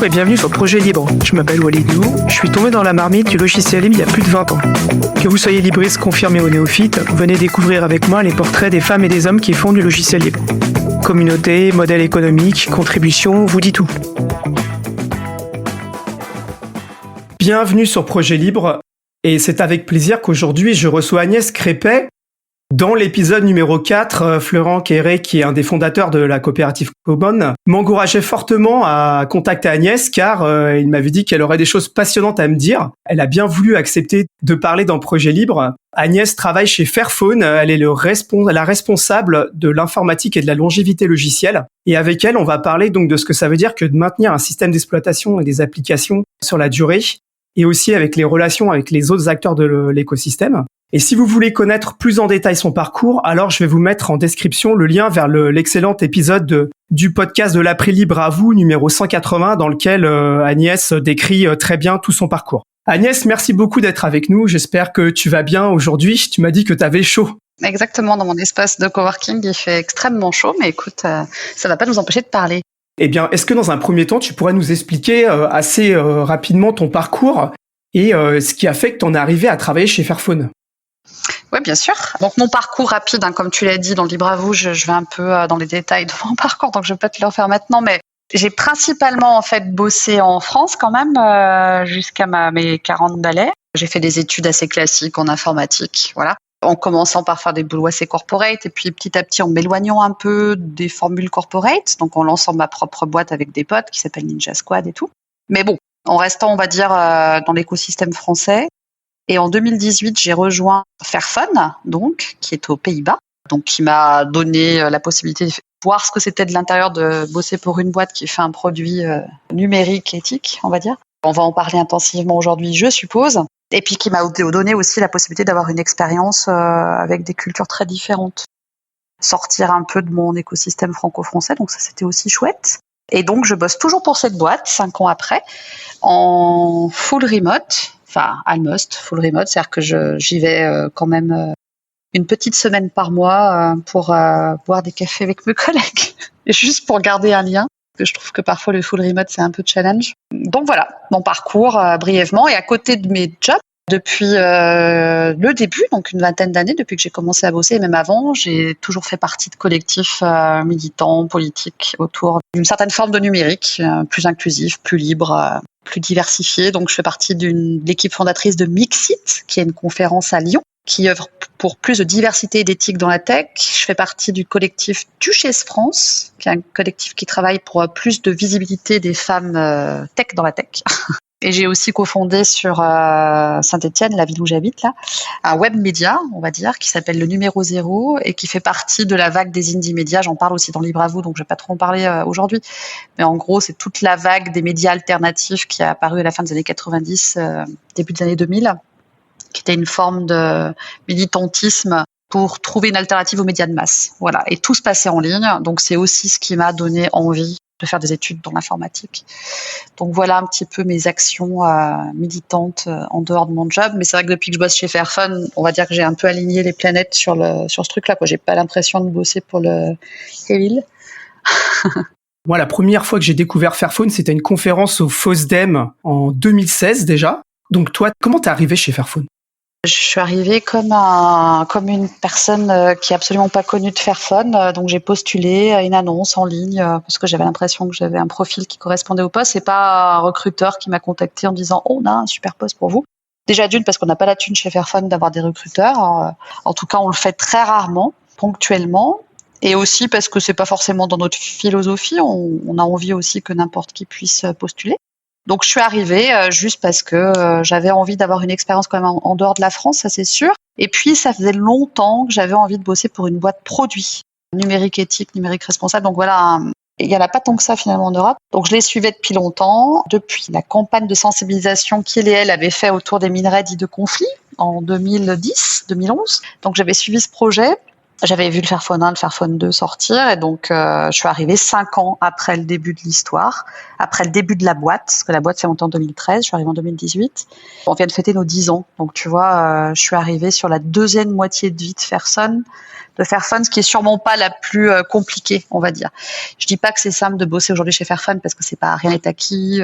et bienvenue sur Projet Libre. Je m'appelle Walidou, je suis tombé dans la marmite du logiciel libre il y a plus de 20 ans. Que vous soyez libriste confirmé ou néophyte, venez découvrir avec moi les portraits des femmes et des hommes qui font du logiciel libre. Communauté, modèle économique, contribution, vous dit tout. Bienvenue sur Projet Libre, et c'est avec plaisir qu'aujourd'hui je reçois Agnès Crépet. Dans l'épisode numéro 4, Florent Quéré, qui est un des fondateurs de la coopérative Common, m'encourageait fortement à contacter Agnès car il m'avait dit qu'elle aurait des choses passionnantes à me dire. Elle a bien voulu accepter de parler dans Projet Libre. Agnès travaille chez Fairphone, elle est la responsable de l'informatique et de la longévité logicielle. Et avec elle, on va parler donc de ce que ça veut dire que de maintenir un système d'exploitation et des applications sur la durée, et aussi avec les relations avec les autres acteurs de l'écosystème. Et si vous voulez connaître plus en détail son parcours, alors je vais vous mettre en description le lien vers l'excellent épisode du podcast de l'Après Libre à vous, numéro 180, dans lequel Agnès décrit très bien tout son parcours. Agnès, merci beaucoup d'être avec nous. J'espère que tu vas bien aujourd'hui. Tu m'as dit que tu avais chaud. Exactement, dans mon espace de coworking, il fait extrêmement chaud, mais écoute, ça ne va pas nous empêcher de parler. Eh bien, est-ce que dans un premier temps, tu pourrais nous expliquer assez rapidement ton parcours et ce qui a fait que tu en es arrivé à travailler chez Fairphone ? Oui, bien sûr. Donc, mon parcours rapide, comme tu l'as dit dans le Libre à vous, je vais un peu dans les détails de mon parcours, donc je vais pas te le refaire maintenant, mais j'ai principalement en fait bossé en France quand même jusqu'à mes 40 balais. J'ai fait des études assez classiques en informatique, voilà. En commençant par faire des boulots assez corporate et puis petit à petit en m'éloignant un peu des formules corporate, donc en lançant ma propre boîte avec des potes qui s'appelle Ninja Squad et tout. Mais bon, en restant, on va dire, dans l'écosystème français. Et en 2018, j'ai rejoint Fairphone, donc, qui est aux Pays-Bas, donc qui m'a donné la possibilité de voir ce que c'était de l'intérieur de bosser pour une boîte qui fait un produit numérique éthique, on va dire. On va en parler intensivement aujourd'hui, je suppose. Et puis qui m'a donné aussi la possibilité d'avoir une expérience avec des cultures très différentes. Sortir un peu de mon écosystème franco-français, donc ça c'était aussi chouette. Et donc je bosse toujours pour cette boîte, 5 ans après, en full remote. Enfin, almost full remote, c'est-à-dire que j'y vais quand même une petite semaine par mois pour boire des cafés avec mes collègues, juste pour garder un lien. Je trouve que parfois le full remote, c'est un peu challenge. Donc voilà, mon parcours brièvement. Et à côté de mes jobs, depuis le début, donc une vingtaine d'années, depuis que j'ai commencé à bosser, et même avant, j'ai toujours fait partie de collectifs militants, politiques, autour d'une certaine forme de numérique, plus inclusif, plus libre, plus diversifié. Donc je fais partie de l'équipe fondatrice de Mixit, qui est une conférence à Lyon, qui œuvre pour plus de diversité et d'éthique dans la tech. Je fais partie du collectif Duchesse France, qui est un collectif qui travaille pour plus de visibilité des femmes tech dans la tech. Et j'ai aussi cofondé sur Saint-Étienne, la ville où j'habite, là, un web média, on va dire, qui s'appelle le Numéro Zéro et qui fait partie de la vague des indie médias. J'en parle aussi dans le Libre à vous, donc je vais pas trop en parler aujourd'hui. Mais en gros, c'est toute la vague des médias alternatifs qui a apparu à la fin des années 90, début des années 2000, qui était une forme de militantisme pour trouver une alternative aux médias de masse. Voilà. Et tout se passait en ligne. Donc c'est aussi ce qui m'a donné envie de faire des études dans l'informatique. Donc voilà un petit peu mes actions militantes en dehors de mon job. Mais c'est vrai que depuis que je bosse chez Fairphone, on va dire que j'ai un peu aligné les planètes sur ce truc-là. J'ai pas l'impression de bosser pour le Evil. Moi, la première fois que j'ai découvert Fairphone, c'était une conférence au FOSDEM en 2016 déjà. Donc toi, comment t'es arrivé chez Fairphone ? Je suis arrivée comme une personne qui est absolument pas connue de Fairphone, donc j'ai postulé à une annonce en ligne parce que j'avais l'impression que j'avais un profil qui correspondait au poste. C'est pas un recruteur qui m'a contacté en disant « Oh, on a un super poste pour vous ». Déjà d'une, parce qu'on n'a pas la thune chez Fairphone d'avoir des recruteurs. En tout cas, on le fait très rarement, ponctuellement. Et aussi parce que c'est pas forcément dans notre philosophie. On a envie aussi que n'importe qui puisse postuler. Donc je suis arrivée juste parce que j'avais envie d'avoir une expérience quand même en dehors de la France, ça c'est sûr. Et puis ça faisait longtemps que j'avais envie de bosser pour une boîte produit, numérique éthique, numérique responsable. Donc voilà, il y en a pas tant que ça finalement en Europe. Donc je les suivais depuis longtemps, depuis la campagne de sensibilisation qu'il et elle avaient fait autour des minerais dits de conflit en 2010, 2011. Donc j'avais suivi ce projet. J'avais vu le Fairphone 1, le Fairphone 2 sortir et donc je suis arrivée 5 ans après le début de l'histoire, après le début de la boîte, parce que la boîte s'est montée en 2013, je suis arrivée en 2018. On vient de fêter nos 10 ans, donc tu vois, je suis arrivée sur la deuxième moitié de vie de Fairphone, ce qui est sûrement pas la plus compliquée, on va dire. Je dis pas que c'est simple de bosser aujourd'hui chez Fairphone parce que c'est pas rien n'est acquis.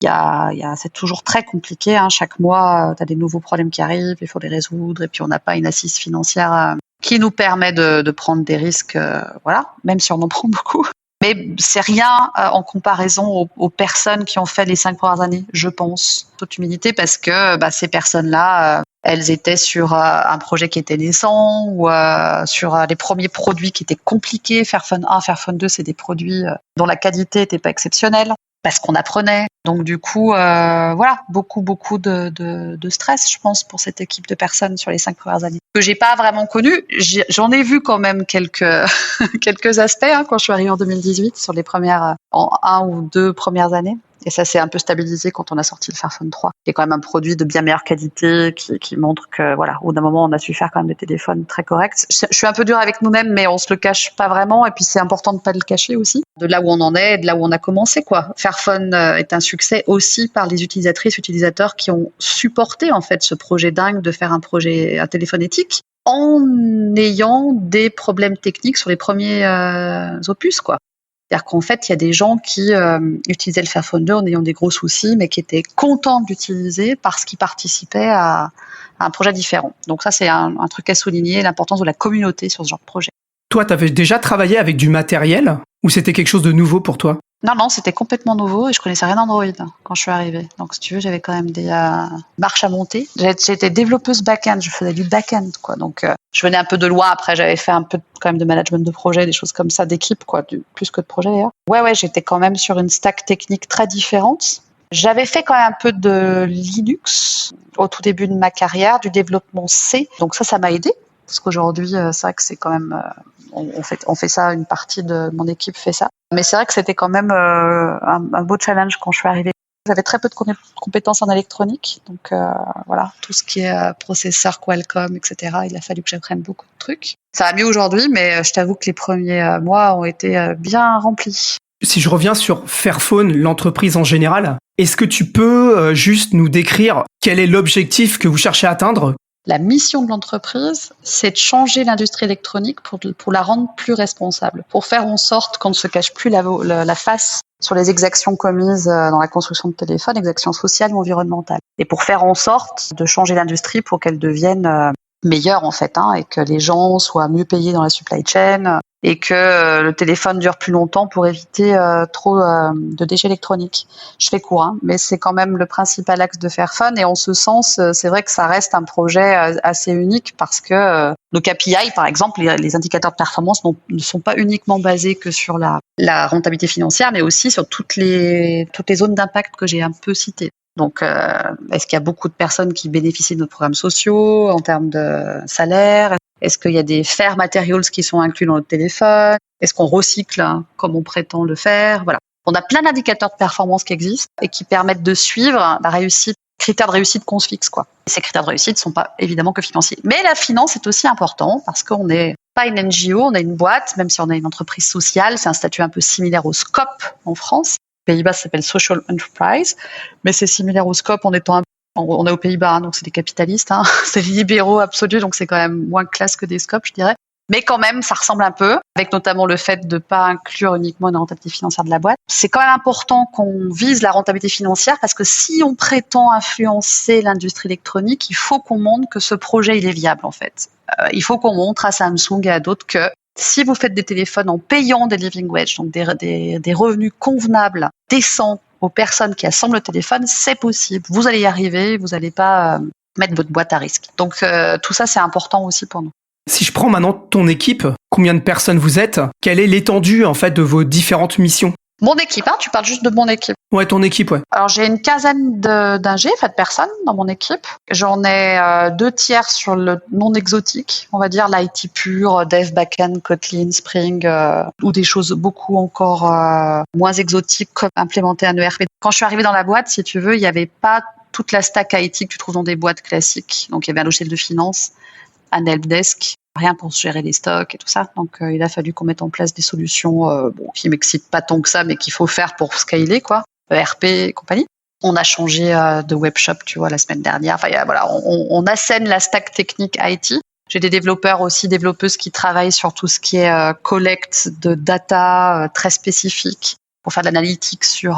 C'est toujours très compliqué. Chaque mois, tu as des nouveaux problèmes qui arrivent, il faut les résoudre, et puis on n'a pas une assise financière qui nous permet de prendre des risques, même si on en prend beaucoup. Mais c'est rien en comparaison aux personnes qui ont fait les 5 premières années, je pense, toute humilité, parce que ces personnes-là, elles étaient sur un projet qui était naissant ou sur les premiers produits qui étaient compliqués. Fairphone 1, Fairphone 2, c'est des produits dont la qualité n'était pas exceptionnelle, parce qu'on apprenait. Donc du coup, beaucoup de stress, je pense, pour cette équipe de personnes sur les 5 premières années. Que j'ai pas vraiment connu. J'en ai vu quand même quelques aspects quand je suis arrivée en 2018 sur les premières, en 1 ou 2 premières années. Et ça s'est un peu stabilisé quand on a sorti le Fairphone 3, qui est quand même un produit de bien meilleure qualité, qui montre que, au bout d'un moment, on a su faire quand même des téléphones très corrects. Je suis un peu dure avec nous-mêmes, mais on se le cache pas vraiment. Et puis, c'est important de pas le cacher aussi. De là où on en est, de là où on a commencé, quoi. Fairphone est un succès aussi par les utilisateurs qui ont supporté, en fait, ce projet dingue de faire un téléphone éthique en ayant des problèmes techniques sur les premiers opus, quoi. C'est-à-dire qu'en fait, il y a des gens qui utilisaient le Fairphone 2 en ayant des gros soucis, mais qui étaient contents de l'utiliser parce qu'ils participaient à un projet différent. Donc ça, c'est un truc à souligner, l'importance de la communauté sur ce genre de projet. Toi, tu avais déjà travaillé avec du matériel ou c'était quelque chose de nouveau pour toi ? Non, c'était complètement nouveau et je connaissais rien d'Android quand je suis arrivée. Donc, si tu veux, j'avais quand même des marches à monter. J'étais développeuse back-end, je faisais du back-end, quoi. Donc, je venais un peu de loin. Après, j'avais fait un peu quand même de management de projet, des choses comme ça, d'équipe, quoi, plus que de projet d'ailleurs. Ouais, j'étais quand même sur une stack technique très différente. J'avais fait quand même un peu de Linux au tout début de ma carrière, du développement C. Donc ça m'a aidé. Parce qu'aujourd'hui, c'est vrai que c'est quand même, on fait ça, une partie de mon équipe fait ça. Mais c'est vrai que c'était quand même un beau challenge quand je suis arrivée. J'avais très peu de compétences en électronique, donc tout ce qui est processeur Qualcomm, etc. Il a fallu que j'apprenne beaucoup de trucs. Ça va mieux aujourd'hui, mais je t'avoue que les premiers mois ont été bien remplis. Si je reviens sur Fairphone, l'entreprise en général, est-ce que tu peux juste nous décrire quel est l'objectif que vous cherchez à atteindre ? La mission de l'entreprise, c'est de changer l'industrie électronique pour la rendre plus responsable, pour faire en sorte qu'on ne se cache plus la face sur les exactions commises dans la construction de téléphones, exactions sociales ou environnementales. Et pour faire en sorte de changer l'industrie pour qu'elle devienne meilleure en fait, et que les gens soient mieux payés dans la supply chain et que le téléphone dure plus longtemps pour éviter trop de déchets électroniques. Je fais court, mais c'est quand même le principal axe de Fairphone et en ce sens, c'est vrai que ça reste un projet assez unique parce que nos KPI, par exemple, les indicateurs de performance ne sont pas uniquement basés que sur la rentabilité financière, mais aussi sur toutes les zones d'impact que j'ai un peu citées. Donc, est-ce qu'il y a beaucoup de personnes qui bénéficient de nos programmes sociaux en termes de salaire ? Est-ce qu'il y a des fair materials qui sont inclus dans notre téléphone ? Est-ce qu'on recycle comme on prétend le faire ? Voilà. On a plein d'indicateurs de performance qui existent et qui permettent de suivre la réussite, critères de réussite qu'on se fixe, quoi. Et ces critères de réussite ne sont pas évidemment que financiers. Mais la finance est aussi important parce qu'on n'est pas une NGO, on est une boîte, même si on est une entreprise sociale, c'est un statut un peu similaire au SCOP en France. Aux Pays-Bas, ça s'appelle Social Enterprise, mais c'est similaire au SCOP on est aux Pays-Bas, donc c'est des capitalistes, c'est libéraux absolus, donc c'est quand même moins classe que des SCOP, je dirais. Mais quand même, ça ressemble un peu, avec notamment le fait de ne pas inclure uniquement une rentabilité financière de la boîte. C'est quand même important qu'on vise la rentabilité financière parce que si on prétend influencer l'industrie électronique, il faut qu'on montre que ce projet il est viable en fait. Il faut qu'on montre à Samsung et à d'autres que si vous faites des téléphones en payant des living wage, donc des revenus convenables, décents aux personnes qui assemblent le téléphone, c'est possible. Vous allez y arriver, vous n'allez pas mettre votre boîte à risque. Donc tout ça, c'est important aussi pour nous. Si je prends maintenant ton équipe, combien de personnes vous êtes ? Quelle est l'étendue en fait de vos différentes missions ? Mon équipe, tu parles juste de mon équipe. Ouais, ton équipe, ouais. Alors j'ai une quinzaine d'ingés, de personnes dans mon équipe. J'en ai 2/3 sur le non exotique, on va dire l'IT pur, Dev, Backend, Kotlin, Spring, ou des choses beaucoup encore moins exotiques comme implémenter un ERP. Quand je suis arrivée dans la boîte, si tu veux, il n'y avait pas toute la stack IT que tu trouves dans des boîtes classiques. Donc il y avait un logiciel de finance, un helpdesk, rien pour gérer les stocks et tout ça. Donc, il a fallu qu'on mette en place des solutions qui m'excitent pas tant que ça, mais qu'il faut faire pour scaler, quoi. ERP et compagnie. On a changé de webshop, tu vois, la semaine dernière. Enfin, voilà, on assène la stack technique IT. J'ai des développeurs aussi, développeuses qui travaillent sur tout ce qui est collecte de data très spécifique pour faire de l'analytique sur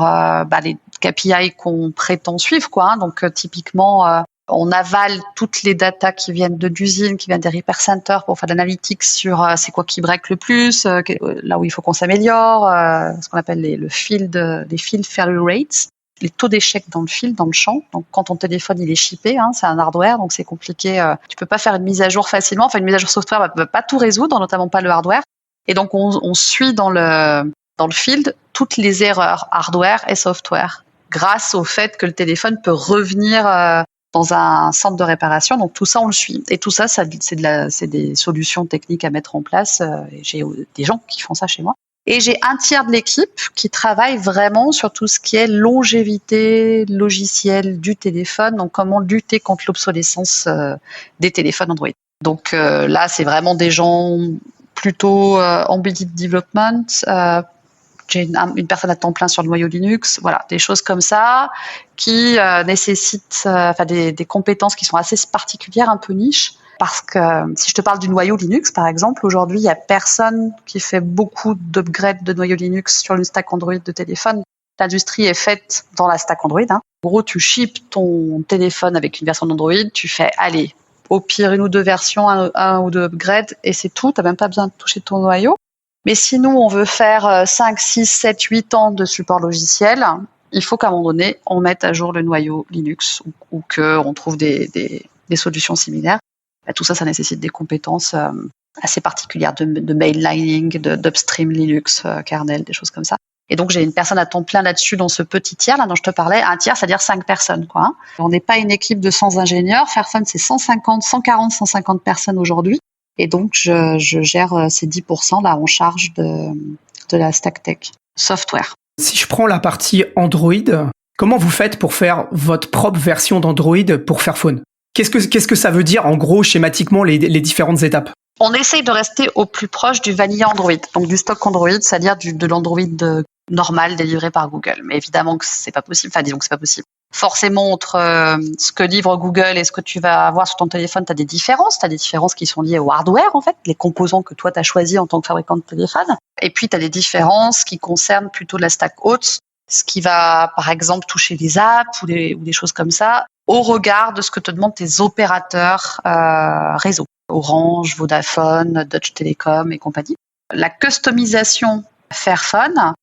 les KPI qu'on prétend suivre, quoi. Donc, typiquement, on avale toutes les datas qui viennent d'usines, qui viennent des repair centers pour faire de l'analytique sur c'est quoi qui break le plus, là où il faut qu'on s'améliore, ce qu'on appelle les field failure rates, les taux d'échec dans le field, dans le champ. Donc, quand ton téléphone il est shippé, c'est un hardware, donc c'est compliqué. Tu peux pas faire une mise à jour facilement. Enfin, une mise à jour software va pas tout résoudre, notamment pas le hardware. Et donc, on suit dans le field toutes les erreurs hardware et software, grâce au fait que le téléphone peut revenir dans un centre de réparation. Donc tout ça, on le suit. Et tout ça, c'est des solutions techniques à mettre en place. J'ai des gens qui font ça chez moi. Et j'ai un tiers de l'équipe qui travaille vraiment sur tout ce qui est longévité logicielle du téléphone. Donc comment lutter contre l'obsolescence des téléphones Android. Donc là, c'est vraiment des gens plutôt embedded development. J'ai une personne à temps plein sur le noyau Linux, voilà, des choses comme ça qui nécessitent des compétences qui sont assez particulières, un peu niches. Parce que si je te parle du noyau Linux, par exemple, aujourd'hui, il n'y a personne qui fait beaucoup d'upgrades de noyau Linux sur une stack Android de téléphone. L'industrie est faite dans la stack Android. En gros, tu ships ton téléphone avec une version d'Android, tu fais, allez, au pire, une ou deux versions, un ou deux upgrades, et c'est tout, tu n'as même pas besoin de toucher ton noyau. Mais si nous, on veut faire 5, 6, 7, 8 ans de support logiciel, il faut qu'à un moment donné, on mette à jour le noyau Linux ou qu'on trouve des solutions similaires. Tout ça, ça nécessite des compétences assez particulières de mainlining, d'upstream Linux, kernel, des choses comme ça. Et donc, j'ai une personne à temps plein là-dessus dans ce petit tiers là dont je te parlais. Un tiers, c'est-à-dire 5 personnes, quoi. On n'est pas une équipe de 100 ingénieurs. Fairphone, c'est 150 personnes aujourd'hui. Et donc, je gère ces 10% là en charge de la stack tech software. Si je prends la partie Android, comment vous faites pour faire votre propre version d'Android pour Fairphone ? Qu'est-ce que ça veut dire, en gros, schématiquement, les différentes étapes ? On essaye de rester au plus proche du vanilla Android, donc du stock Android, c'est-à-dire de l'Android normal délivré par Google. Mais évidemment que c'est pas possible. Enfin, disons que c'est pas possible. Forcément, entre ce que livre Google et ce que tu vas avoir sur ton téléphone, tu as des différences. Tu as des différences qui sont liées au hardware, en fait, les composants que toi, tu as choisis en tant que fabricant de téléphone. Et puis, tu as des différences qui concernent plutôt la stack haute, ce qui va, par exemple, toucher les apps ou des choses comme ça, au regard de ce que te demandent tes opérateurs réseau. Orange, Vodafone, Deutsche Telekom et compagnie. La customisation Fairphone,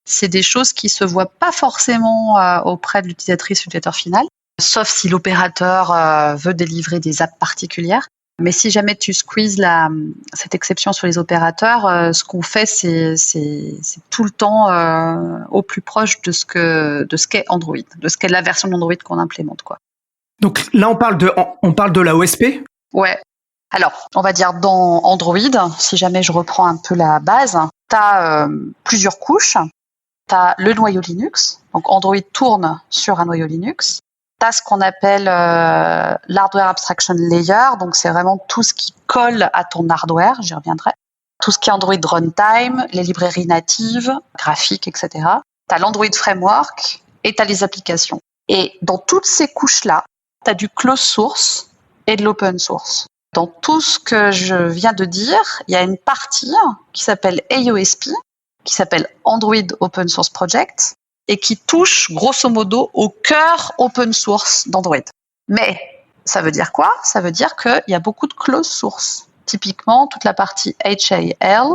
c'est des choses qui se voient pas forcément auprès de l'utilisatrice ou l'utilisateur final, sauf si l'opérateur veut délivrer des apps particulières. Mais si jamais tu squeezes cette exception sur les opérateurs, ce qu'on fait, c'est tout le temps au plus proche de ce qu'est Android, de ce qu'est la version d'Android qu'on implémente, quoi. Donc là, on parle de la OSP ? Ouais. Alors, on va dire dans Android, si jamais je reprends un peu la base, tu as plusieurs couches. Tu as le noyau Linux, donc Android tourne sur un noyau Linux. Tu as ce qu'on appelle l'hardware abstraction layer, donc c'est vraiment tout ce qui colle à ton hardware, j'y reviendrai. Tout ce qui est Android runtime, les librairies natives, graphiques, etc. Tu as l'Android framework et tu as les applications. Et dans toutes ces couches-là, tu as du closed source et de l'open source. Dans tout ce que je viens de dire, il y a une partie qui s'appelle AOSP, qui s'appelle Android Open Source Project, et qui touche grosso modo au cœur open source d'Android. Mais ça veut dire quoi ? Ça veut dire qu'il y a beaucoup de closed source. Typiquement, toute la partie HAL,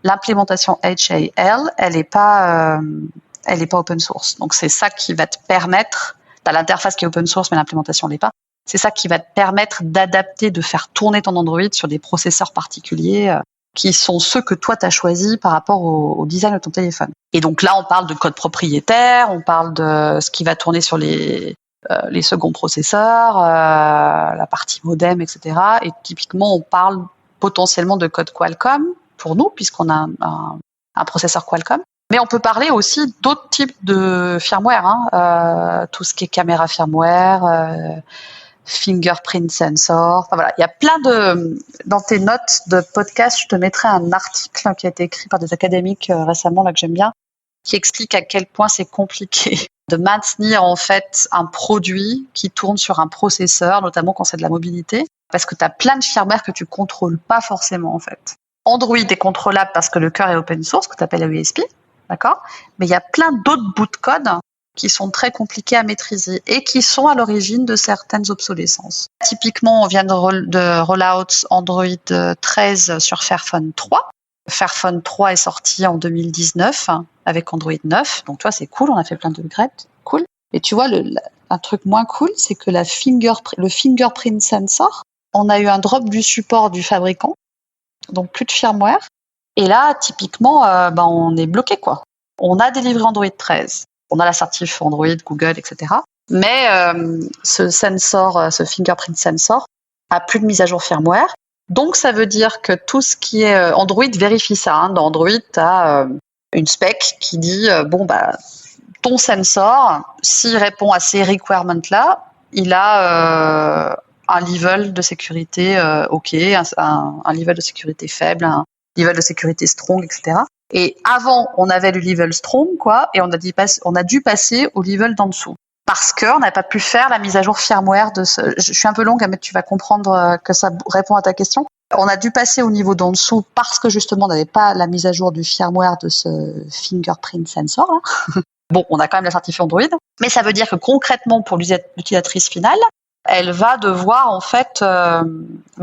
l'implémentation HAL, elle est pas open source. Donc c'est ça qui va te permettre. T'as l'interface qui est open source, mais l'implémentation l'est pas. C'est ça qui va te permettre d'adapter, de faire tourner ton Android sur des processeurs particuliers qui sont ceux que toi t'as choisis par rapport au design de ton téléphone. Et donc là, on parle de code propriétaire, on parle de ce qui va tourner sur les seconds processeurs, la partie modem, etc. Et typiquement, on parle potentiellement de code Qualcomm pour nous, puisqu'on a un processeur Qualcomm. Mais on peut parler aussi d'autres types de firmware, tout ce qui est caméra firmware, fingerprint sensor. Enfin voilà, il y a plein de... Dans tes notes de podcast, je te mettrai un article qui a été écrit par des académiques récemment, là que j'aime bien, qui explique à quel point c'est compliqué de maintenir en fait un produit qui tourne sur un processeur, notamment quand c'est de la mobilité, parce que tu as plein de firmware que tu contrôles pas forcément en fait. Android est contrôlable parce que le cœur est open source, que tu appelles AESP, d'accord ? Mais il y a plein d'autres bouts de code qui sont très compliqués à maîtriser et qui sont à l'origine de certaines obsolescences. Typiquement, on vient de roll-out Android 13 sur Fairphone 3. Fairphone 3 est sorti en 2019 avec Android 9. Donc, toi, c'est cool, on a fait plein d'upgrades, cool. Et tu vois, un truc moins cool, c'est que le fingerprint sensor, on a eu un drop du support du fabricant, donc plus de firmware. Et là, typiquement, on est bloqué, quoi. On a délivré Android 13. On a la certif Android, Google, etc. Mais ce fingerprint sensor, a plus de mise à jour firmware. Donc, ça veut dire que tout ce qui est Android vérifie ça. Dans Android, tu as une spec qui dit ton sensor, s'il répond à ces requirements-là, il a un level de sécurité OK, un level de sécurité faible, un level de sécurité strong, etc. Et avant, on avait le level strong, quoi, et on a dû passer au level d'en dessous. Parce qu'on n'a pas pu faire la mise à jour firmware de ce... Je suis un peu longue, mais tu vas comprendre que ça répond à ta question. On a dû passer au niveau d'en dessous parce que justement, on n'avait pas la mise à jour du firmware de ce fingerprint sensor, là. Bon, on a quand même la certification Android, mais ça veut dire que concrètement, pour l'utilisatrice finale, elle va devoir en fait,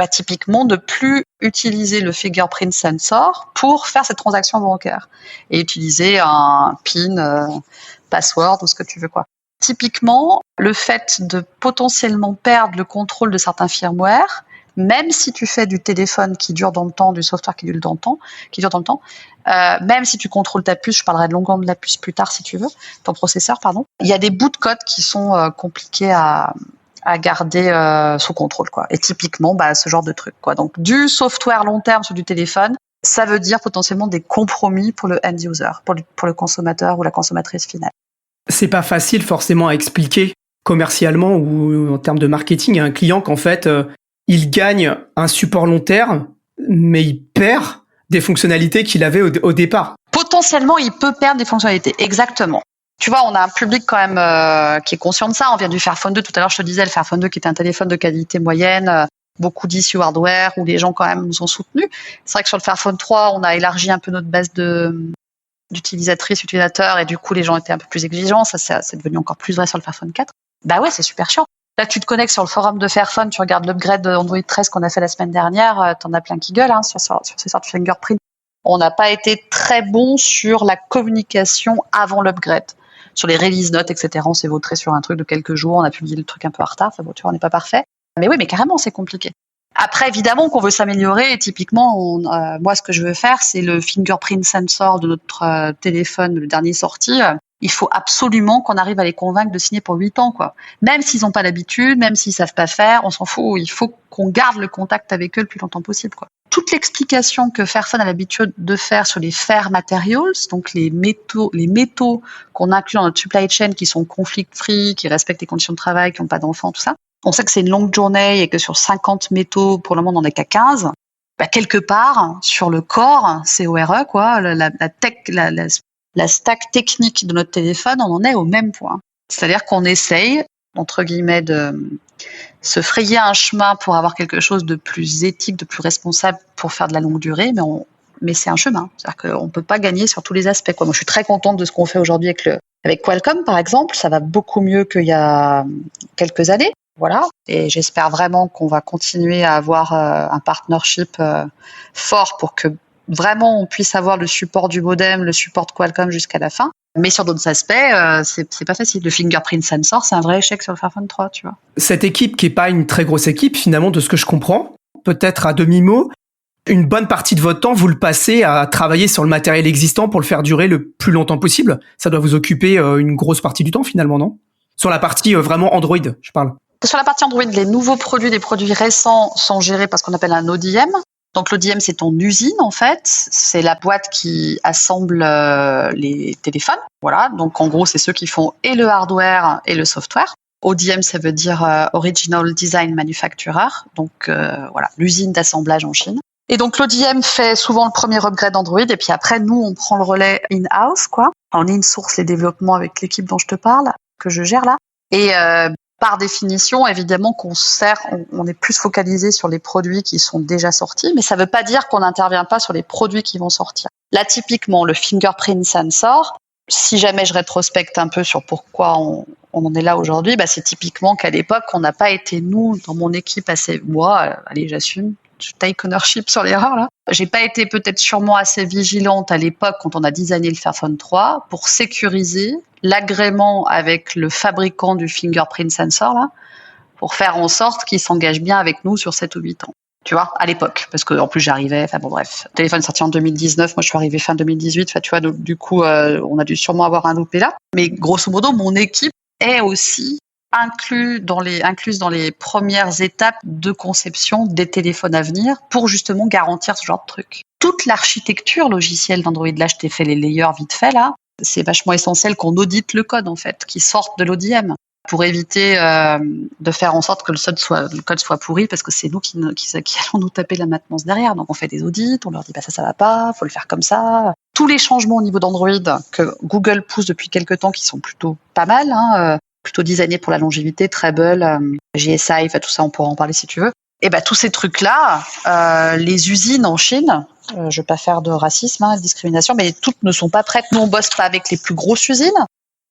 typiquement, ne plus utiliser le fingerprint sensor pour faire cette transaction bancaire et utiliser un PIN, password ou ce que tu veux, quoi. Typiquement, le fait de potentiellement perdre le contrôle de certains firmware, même si tu fais du téléphone qui dure dans le temps, du software qui dure dans le temps, même si tu contrôles ta puce, je parlerai de longuement de la puce plus tard si tu veux, ton processeur, pardon, il y a des bouts de code qui sont compliqués à garder sous contrôle, quoi. Et typiquement, ce genre de truc, quoi. Donc, du software long terme sur du téléphone, ça veut dire potentiellement des compromis pour le end user, pour le consommateur ou la consommatrice finale. C'est pas facile forcément à expliquer commercialement ou en termes de marketing à un client qu'en fait, il gagne un support long terme, mais il perd des fonctionnalités qu'il avait au départ. Potentiellement, il peut perdre des fonctionnalités, exactement. Tu vois, on a un public quand même qui est conscient de ça. On vient du Fairphone 2. Tout à l'heure, je te disais, le Fairphone 2 qui était un téléphone de qualité moyenne, beaucoup d'issues hardware où les gens quand même nous ont soutenus. C'est vrai que sur le Fairphone 3, on a élargi un peu notre base d'utilisatrices, utilisateurs, et du coup, les gens étaient un peu plus exigeants. Ça, c'est devenu encore plus vrai sur le Fairphone 4. Bah ouais, c'est super chiant. Là, tu te connectes sur le forum de Fairphone, tu regardes l'upgrade d'Android 13 qu'on a fait la semaine dernière, t'en as plein qui gueulent sur ces sortes de fingerprint. On n'a pas été très bon sur la communication avant l'upgrade. Sur les release notes, etc., on s'est vautré sur un truc de quelques jours, on a publié le truc un peu en retard, tu vois, on n'est pas parfait. Mais oui, mais carrément, c'est compliqué. Après, évidemment, qu'on veut s'améliorer, et typiquement, moi, ce que je veux faire, c'est le fingerprint sensor de notre téléphone, le dernier sorti. Il faut absolument qu'on arrive à les convaincre de signer pour 8 ans, quoi. Même s'ils n'ont pas l'habitude, même s'ils savent pas faire, on s'en fout. Il faut qu'on garde le contact avec eux le plus longtemps possible, quoi. Toute l'explication que Fairphone a l'habitude de faire sur les fair materials, donc les métaux qu'on inclut dans notre supply chain qui sont conflict-free, qui respectent les conditions de travail, qui n'ont pas d'enfants, tout ça. On sait que c'est une longue journée et que sur 50 métaux, pour le moment, on n'en est qu'à 15. Quelque part, sur le corps, CORE, quoi, la stack technique de notre téléphone, on en est au même point. C'est-à-dire qu'on essaye, entre guillemets, de se frayer un chemin pour avoir quelque chose de plus éthique, de plus responsable pour faire de la longue durée, mais c'est un chemin. C'est-à-dire qu'on ne peut pas gagner sur tous les aspects, quoi. Moi, je suis très contente de ce qu'on fait aujourd'hui avec Qualcomm, par exemple. Ça va beaucoup mieux qu'il y a quelques années. Voilà. Et j'espère vraiment qu'on va continuer à avoir un partnership fort pour que vraiment on puisse avoir le support du modem, le support de Qualcomm jusqu'à la fin. Mais sur d'autres aspects, c'est pas facile. Le fingerprint sensor, c'est un vrai échec sur le Fairphone 3, tu vois. Cette équipe qui est pas une très grosse équipe, finalement, de ce que je comprends, peut-être à demi-mot, une bonne partie de votre temps, vous le passez à travailler sur le matériel existant pour le faire durer le plus longtemps possible. Ça doit vous occuper une grosse partie du temps, finalement, non ? Sur la partie vraiment Android, je parle. Sur la partie Android, les nouveaux produits, les produits récents sont gérés par ce qu'on appelle un ODM. Donc l'ODM, c'est ton usine en fait, c'est la boîte qui assemble les téléphones. Voilà, donc en gros, c'est ceux qui font et le hardware et le software. ODM, ça veut dire Original Design Manufacturer, donc voilà, l'usine d'assemblage en Chine. Et donc l'ODM fait souvent le premier upgrade Android, et puis après nous on prend le relais in-house, quoi. On in-source les développements avec l'équipe dont je te parle, que je gère là. Et par définition, évidemment on est plus focalisé sur les produits qui sont déjà sortis, mais ça veut pas dire qu'on n'intervient pas sur les produits qui vont sortir. Là typiquement le fingerprint sensor, si jamais je rétrospecte un peu sur pourquoi on en est là aujourd'hui, bah c'est typiquement qu'à l'époque on n'a pas été nous dans mon équipe allez j'assume. Je take ownership sur l'erreur là. J'ai pas été peut-être sûrement assez vigilante à l'époque quand on a designé le Fairphone 3 pour sécuriser l'agrément avec le fabricant du fingerprint sensor là, pour faire en sorte qu'il s'engage bien avec nous sur 7 ou 8 ans. Tu vois, à l'époque, parce que en plus j'arrivais, enfin bon bref, le téléphone sorti en 2019, moi je suis arrivée fin 2018, enfin tu vois, du coup on a dû sûrement avoir un loupé là. Mais grosso modo, mon équipe est aussi incluse dans les premières étapes de conception des téléphones à venir pour justement garantir ce genre de truc. Toute l'architecture logicielle d'Android, là je t'ai fait les layers vite fait là, c'est vachement essentiel qu'on audite le code en fait, qu'il sorte de l'ODM pour éviter de faire en sorte que le code soit pourri parce que c'est nous qui allons nous taper la maintenance derrière. Donc on fait des audits, on leur dit ça va pas, faut le faire comme ça. Tous les changements au niveau d'Android que Google pousse depuis quelques temps qui sont plutôt pas mal, plutôt designés pour la longévité, Treble, GSI, tout ça on pourra en parler si tu veux. Et tous ces trucs-là, les usines en Chine, je vais pas faire de racisme, de discrimination, mais toutes ne sont pas prêtes. Nous on bosse pas avec les plus grosses usines.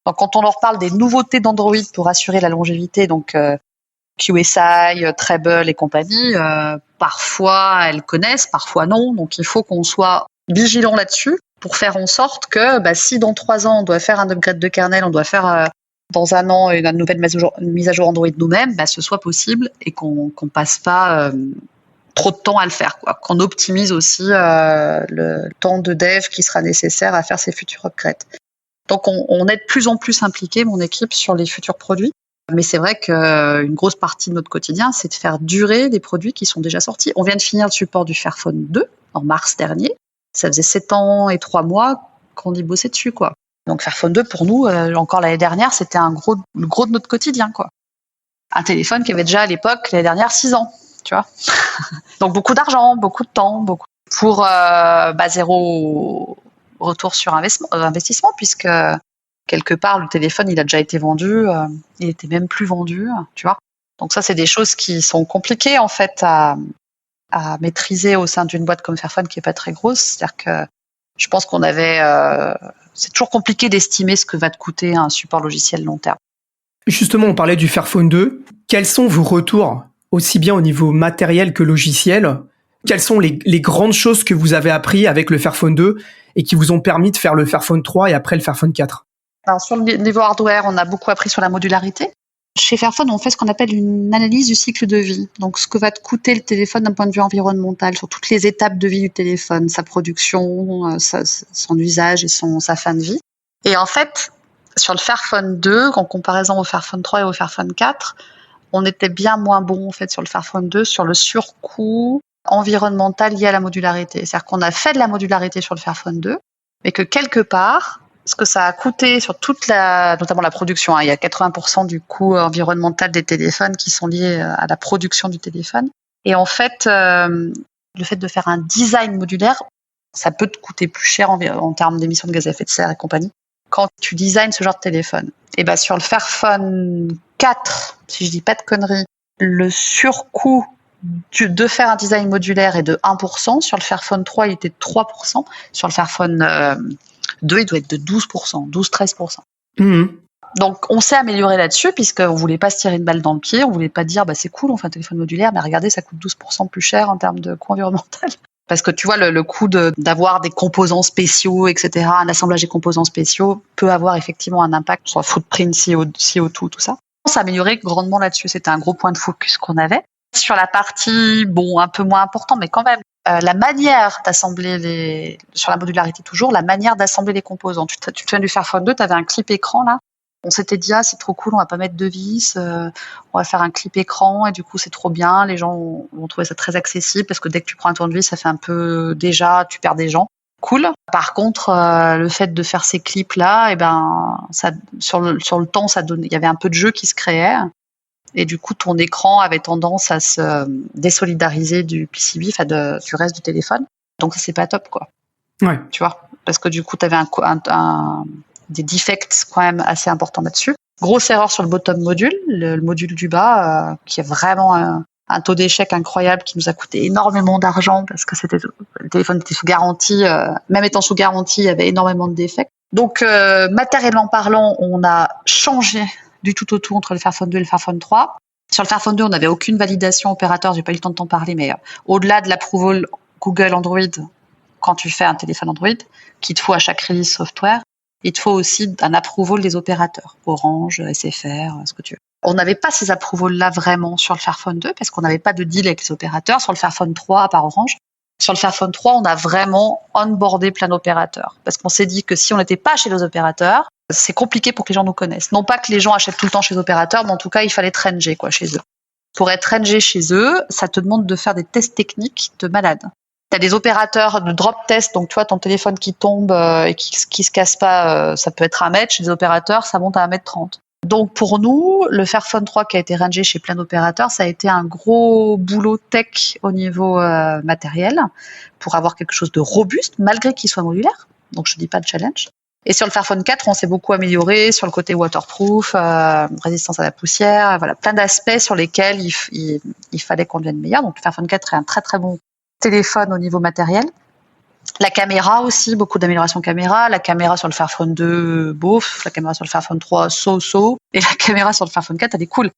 Donc quand on leur parle des nouveautés d'Android pour assurer la longévité, donc QSI, Treble et compagnie, parfois elles connaissent, parfois non. Donc il faut qu'on soit vigilant là-dessus pour faire en sorte que si dans 3 ans on doit faire un upgrade de kernel, on doit faire dans 1 an une nouvelle mise à jour Android nous-mêmes, ce soit possible et qu'on passe pas trop de temps à le faire, quoi. Qu'on optimise aussi le temps de dev qui sera nécessaire à faire ces futurs upgrades. Donc on est de plus en plus impliqué, mon équipe, sur les futurs produits. Mais c'est vrai qu'une grosse partie de notre quotidien, c'est de faire durer des produits qui sont déjà sortis. On vient de finir le support du Fairphone 2 en mars dernier. Ça faisait 7 ans et 3 mois qu'on y bossait dessus, quoi. Donc Fairphone 2, pour nous, encore l'année dernière, c'était le gros de notre quotidien, quoi. Un téléphone qui avait déjà à l'époque, l'année dernière, 6 ans, tu vois. Donc beaucoup d'argent, beaucoup de temps, pour zéro retour sur investissement, puisque quelque part, le téléphone, il a déjà été vendu, il était même plus vendu, tu vois. Donc ça, c'est des choses qui sont compliquées, en fait, à maîtriser au sein d'une boîte comme Fairphone qui est pas très grosse. C'est-à-dire que je pense qu'on avait... c'est toujours compliqué d'estimer ce que va te coûter un support logiciel long terme. Justement, on parlait du Fairphone 2. Quels sont vos retours, aussi bien au niveau matériel que logiciel ? Quelles sont les grandes choses que vous avez appris avec le Fairphone 2 et qui vous ont permis de faire le Fairphone 3 et après le Fairphone 4 ? Alors, sur le niveau hardware, on a beaucoup appris sur la modularité. Chez Fairphone, on fait ce qu'on appelle une analyse du cycle de vie. Donc, ce que va te coûter le téléphone d'un point de vue environnemental, sur toutes les étapes de vie du téléphone, sa production, son usage et sa fin de vie. Et en fait, sur le Fairphone 2, en comparaison au Fairphone 3 et au Fairphone 4, on était bien moins bon en fait sur le Fairphone 2, sur le surcoût environnemental lié à la modularité. C'est-à-dire qu'on a fait de la modularité sur le Fairphone 2, mais que quelque part, ce que ça a coûté sur notamment la production, il y a 80% du coût environnemental des téléphones qui sont liés à la production du téléphone. Et en fait, le fait de faire un design modulaire, ça peut te coûter plus cher en termes d'émissions de gaz à effet de serre et compagnie quand tu designs ce genre de téléphone. Et sur le Fairphone 4, si je dis pas de conneries, le surcoût de faire un design modulaire est de 1%. Sur le Fairphone 3, il était de 3%. Sur le Fairphone 2, il doit être de 12%, 12-13%. Mmh. Donc, on s'est amélioré là-dessus, puisqu'on voulait pas se tirer une balle dans le pied, on voulait pas dire, c'est cool, on fait un téléphone modulaire, mais regardez, ça coûte 12% plus cher en termes de coût environnemental. Parce que tu vois, le coût d'avoir des composants spéciaux, etc., un assemblage des composants spéciaux peut avoir effectivement un impact sur le footprint, CO2, tout ça. On s'est amélioré grandement là-dessus, c'était un gros point de focus qu'on avait. Sur la partie, un peu moins important, mais quand même, la manière d'assembler sur la modularité toujours, la manière d'assembler les composants. Tu te souviens du Fairphone 2, tu avais un clip écran là. On s'était dit, c'est trop cool, on va pas mettre de vis, on va faire un clip écran et du coup c'est trop bien, les gens vont trouver ça très accessible parce que dès que tu prends un tournevis, ça fait un peu tu perds des gens. cool. Par contre, le fait de faire ces clips-là, ça, sur le temps, il y avait un peu de jeu qui se créait. Et du coup, ton écran avait tendance à se désolidariser du PCB, du reste du téléphone. Donc, ça, c'est pas top, quoi. Ouais. Tu vois, parce que du coup, tu avais des defects quand même assez importants là-dessus. Grosse erreur sur le bottom module, le module du bas, qui est vraiment un taux d'échec incroyable, qui nous a coûté énormément d'argent parce que le téléphone était sous garantie. Même étant sous garantie, il y avait énormément de défects. Donc, matériellement parlant, on a changé du tout au tout entre le Fairphone 2 et le Fairphone 3. Sur le Fairphone 2, on n'avait aucune validation opérateur. J'ai pas eu le temps de t'en parler, mais au-delà de l'approval Google Android, quand tu fais un téléphone Android, qu'il te faut à chaque release software, il te faut aussi un approval des opérateurs, Orange, SFR, ce que tu veux. On n'avait pas ces approvals-là vraiment sur le Fairphone 2 parce qu'on n'avait pas de deal avec les opérateurs. Sur le Fairphone 3, à part Orange, sur le Fairphone 3, on a vraiment onboardé plein d'opérateurs parce qu'on s'est dit que si on n'était pas chez les opérateurs, c'est compliqué pour que les gens nous connaissent. Non pas que les gens achètent tout le temps chez les opérateurs, mais en tout cas, il fallait être NG, chez eux. Pour être NG chez eux, ça te demande de faire des tests techniques de malade. T'as des opérateurs de drop test, donc tu vois ton téléphone qui tombe et qui se casse pas, ça peut être 1 mètre. Chez les opérateurs, ça monte à 1,30 m. Donc pour nous, le Fairphone 3 qui a été rangé chez plein d'opérateurs, ça a été un gros boulot tech au niveau matériel pour avoir quelque chose de robuste, malgré qu'il soit modulaire. Donc je dis pas de challenge. Et sur le Fairphone 4, on s'est beaucoup amélioré sur le côté waterproof, résistance à la poussière, voilà, plein d'aspects sur lesquels il fallait qu'on devienne meilleur. Donc le Fairphone 4 est un très très bon téléphone au niveau matériel. La caméra aussi, beaucoup d'améliorations caméra. La caméra sur le Fairphone 2, bof. La caméra sur le Fairphone 3, so-so. Et la caméra sur le Fairphone 4, elle est cool.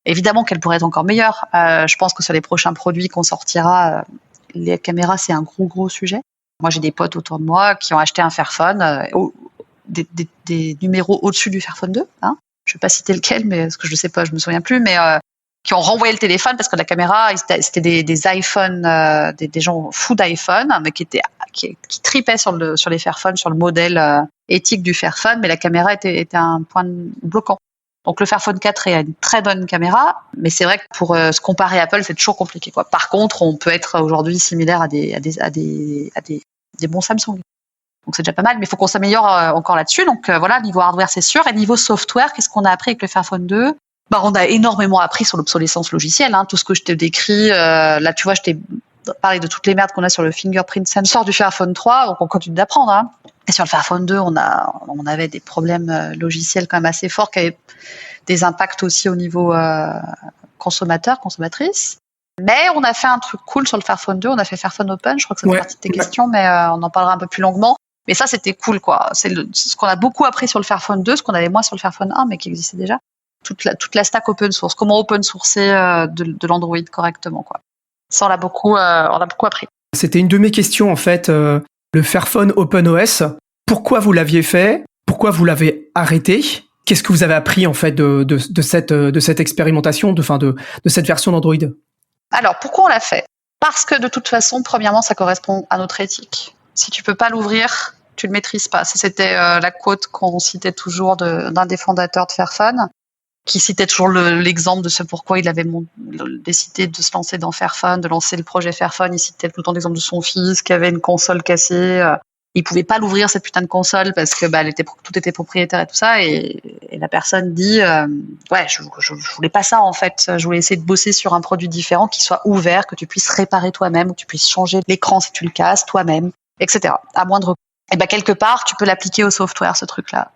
Évidemment qu'elle pourrait être encore meilleure. Je pense que sur les prochains produits qu'on sortira, les caméras, c'est un gros sujet. Moi, j'ai des potes autour de moi qui ont acheté un Fairphone, des numéros au-dessus du Fairphone 2. Hein. Je ne vais pas citer lequel, mais parce que je ne sais pas, je me souviens plus, mais qui ont renvoyé le téléphone parce que la caméra, c'était des iPhones, des gens fous d'iPhone, mais qui tripaient sur les Fairphones, sur le modèle éthique du Fairphone, mais la caméra était un point bloquant. Donc le Fairphone 4 est une très bonne caméra, mais c'est vrai que pour se comparer à Apple, c'est toujours compliqué, quoi. Par contre, on peut être aujourd'hui similaire à des bons Samsung. Donc c'est déjà pas mal, mais il faut qu'on s'améliore encore là-dessus. Donc voilà, niveau hardware, c'est sûr. Et niveau software, qu'est-ce qu'on a appris avec le Fairphone 2 ? On a énormément appris sur l'obsolescence logicielle. Hein. Tout ce que je t'ai décrit, là, tu vois, je t'ai parlé de toutes les merdes qu'on a sur le fingerprint sensor du Fairphone 3, donc on continue d'apprendre. Hein. Et sur le Fairphone 2, on avait des problèmes logiciels quand même assez forts, qui avaient des impacts aussi au niveau consommatrice. Mais on a fait un truc cool sur le Fairphone 2, on a fait Fairphone Open, je crois que ça fait partie de tes questions, mais on en parlera un peu plus longuement. Mais ça, c'était cool, quoi. C'est ce qu'on a beaucoup appris sur le Fairphone 2, ce qu'on avait moins sur le Fairphone 1, mais qui existait déjà. Toute la stack open source, comment open sourcer de l'Android correctement, quoi. Ça, on a beaucoup appris. C'était une de mes questions, en fait, le Fairphone OpenOS. Pourquoi vous l'aviez fait ? Pourquoi vous l'avez arrêté ? Qu'est-ce que vous avez appris, en fait, de cette expérimentation, de cette version d'Android ? Alors, pourquoi on l'a fait ? Parce que de toute façon, premièrement, ça correspond à notre éthique. Si tu peux pas l'ouvrir, tu le maîtrises pas. Ça, c'était la quote qu'on citait toujours d'un des fondateurs de Fairphone, qui citait toujours l'exemple de ce pourquoi il avait décidé de se lancer dans Fairphone, de lancer le projet Fairphone. Il citait tout le temps l'exemple de son fils qui avait une console cassée. Il pouvait pas l'ouvrir, cette putain de console, parce que tout était propriétaire et tout ça. Et la personne dit je voulais pas ça, en fait. Je voulais essayer de bosser sur un produit différent qui soit ouvert, que tu puisses réparer toi-même, que tu puisses changer l'écran si tu le casses toi-même, etc. À moindre coût. Et quelque part, tu peux l'appliquer au software, ce truc-là.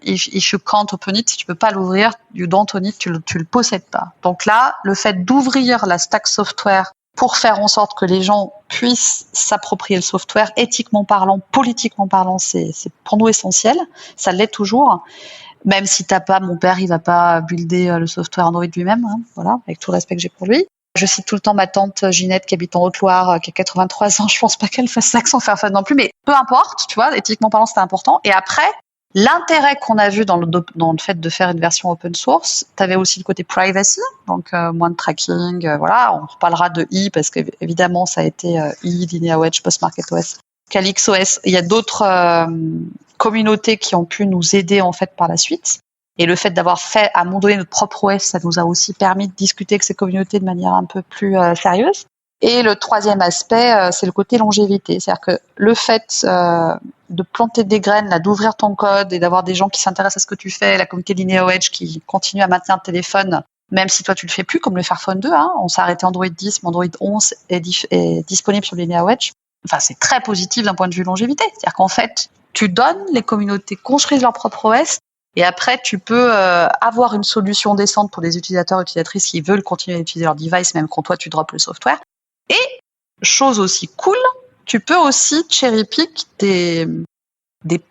If you can't open it, si tu peux pas l'ouvrir, you don't own it, tu le possèdes pas. Donc là, le fait d'ouvrir la stack software pour faire en sorte que les gens puissent s'approprier le software, éthiquement parlant, politiquement parlant, c'est pour nous essentiel. Ça l'est toujours. Même si mon père, il va pas builder le software Android lui-même, hein, voilà, avec tout le respect que j'ai pour lui. Je cite tout le temps ma tante Ginette qui habite en Haute-Loire, qui a 83 ans. Je pense pas qu'elle fasse ça sans Fairphone non plus, mais peu importe, tu vois, éthiquement parlant, c'était important. Et après, l'intérêt qu'on a vu dans le fait de faire une version open source, tu avais aussi le côté privacy, donc moins de tracking, voilà. On reparlera de parce que évidemment ça a été Lineage, PostMarketOS, CalyxOS. Il y a d'autres communautés qui ont pu nous aider en fait par la suite. Et le fait d'avoir fait à un moment donné notre propre OS, ça nous a aussi permis de discuter avec ces communautés de manière un peu plus sérieuse. Et le troisième aspect, c'est le côté longévité. C'est-à-dire que le fait de planter des graines, là, d'ouvrir ton code et d'avoir des gens qui s'intéressent à ce que tu fais, la communauté LineageOS qui continue à maintenir le téléphone, même si toi tu le fais plus, comme le Fairphone 2, hein, on s'est arrêté Android 10, mais Android 11 est disponible sur LineageOS. Enfin, c'est très positif d'un point de vue longévité. C'est-à-dire qu'en fait, tu donnes, les communautés construisent leur propre OS, et après, tu peux avoir une solution décente pour les utilisateurs et utilisatrices qui veulent continuer à utiliser leur device, même quand toi tu drops le software. Et, chose aussi cool, tu peux aussi cherry-pick des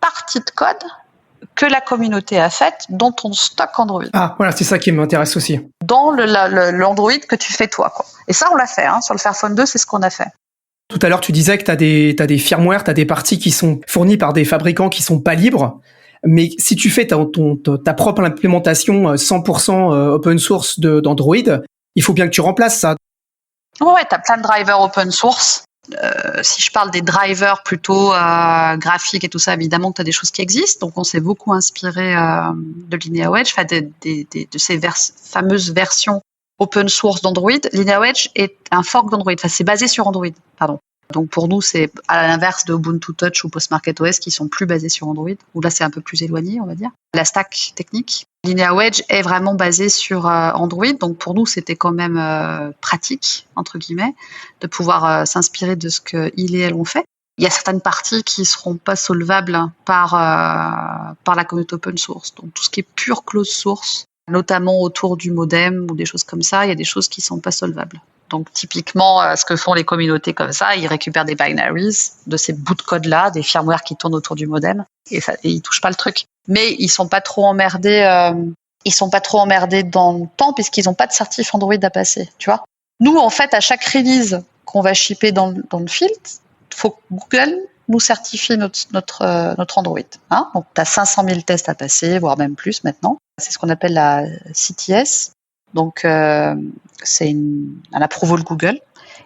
parties de code que la communauté a faites dans ton stock Android. Ah, voilà, c'est ça qui m'intéresse aussi. Dans l'Android que tu fais toi, quoi. Et ça, on l'a fait, hein. Sur le Fairphone 2, c'est ce qu'on a fait. Tout à l'heure, tu disais que t'as des firmware, t'as des parties qui sont fournies par des fabricants qui sont pas libres. Mais si tu fais ta propre implémentation 100% open source d'Android, il faut bien que tu remplaces ça. Ouais, t'as plein de drivers open source. Si je parle des drivers plutôt graphiques et tout ça, évidemment que tu as des choses qui existent. Donc, on s'est beaucoup inspiré de LineageOS, de ces fameuses versions open source d'Android. LineageOS est un fork d'Android. Enfin, c'est basé sur Android, pardon. Donc, pour nous, c'est à l'inverse de Ubuntu Touch ou PostmarketOS qui sont plus basés sur Android, où là, c'est un peu plus éloigné, on va dire. La stack technique. LineageOS est vraiment basé sur Android, donc pour nous, c'était quand même pratique, entre guillemets, de pouvoir s'inspirer de ce que il et elle ont fait. Il y a certaines parties qui seront pas solvables par la communauté open source. Donc, tout ce qui est pure closed source, notamment autour du modem ou des choses comme ça, il y a des choses qui sont pas solvables. Donc, typiquement, ce que font les communautés comme ça, ils récupèrent des binaries de ces bouts de code-là, des firmware qui tournent autour du modem, et ils touchent pas le truc. Mais ils sont pas trop emmerdés dans le temps, puisqu'ils n'ont pas de certif Android à passer, tu vois. Nous, en fait, à chaque release qu'on va shipper dans le field, faut que Google nous certifie notre Android, hein. Donc, t'as 500 000 tests à passer, voire même plus maintenant. C'est ce qu'on appelle la CTS. Donc, c'est un approval Google.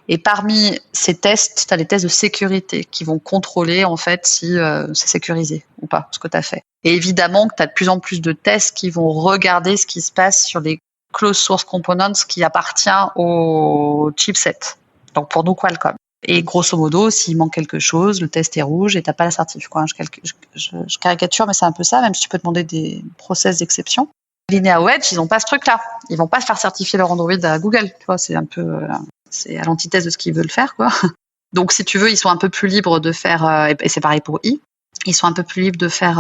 Et parmi ces tests, tu as les tests de sécurité qui vont contrôler en fait si c'est sécurisé ou pas, ce que tu as fait. Et évidemment que tu as de plus en plus de tests qui vont regarder ce qui se passe sur les closed source components qui appartient au chipset. Donc pour nous, Qualcomm. Et grosso modo, s'il manque quelque chose, le test est rouge et tu n'as pas la certif, quoi. Je caricature, mais c'est un peu ça, même si tu peux demander des process d'exception. LineageOS, ils n'ont pas ce truc-là. Ils vont pas faire certifier leur Android à Google. Tu vois, c'est un peu, c'est à l'antithèse de ce qu'ils veulent faire, quoi. Donc, si tu veux, ils sont un peu plus libres de faire, et c'est pareil pour i. Ils sont un peu plus libres de faire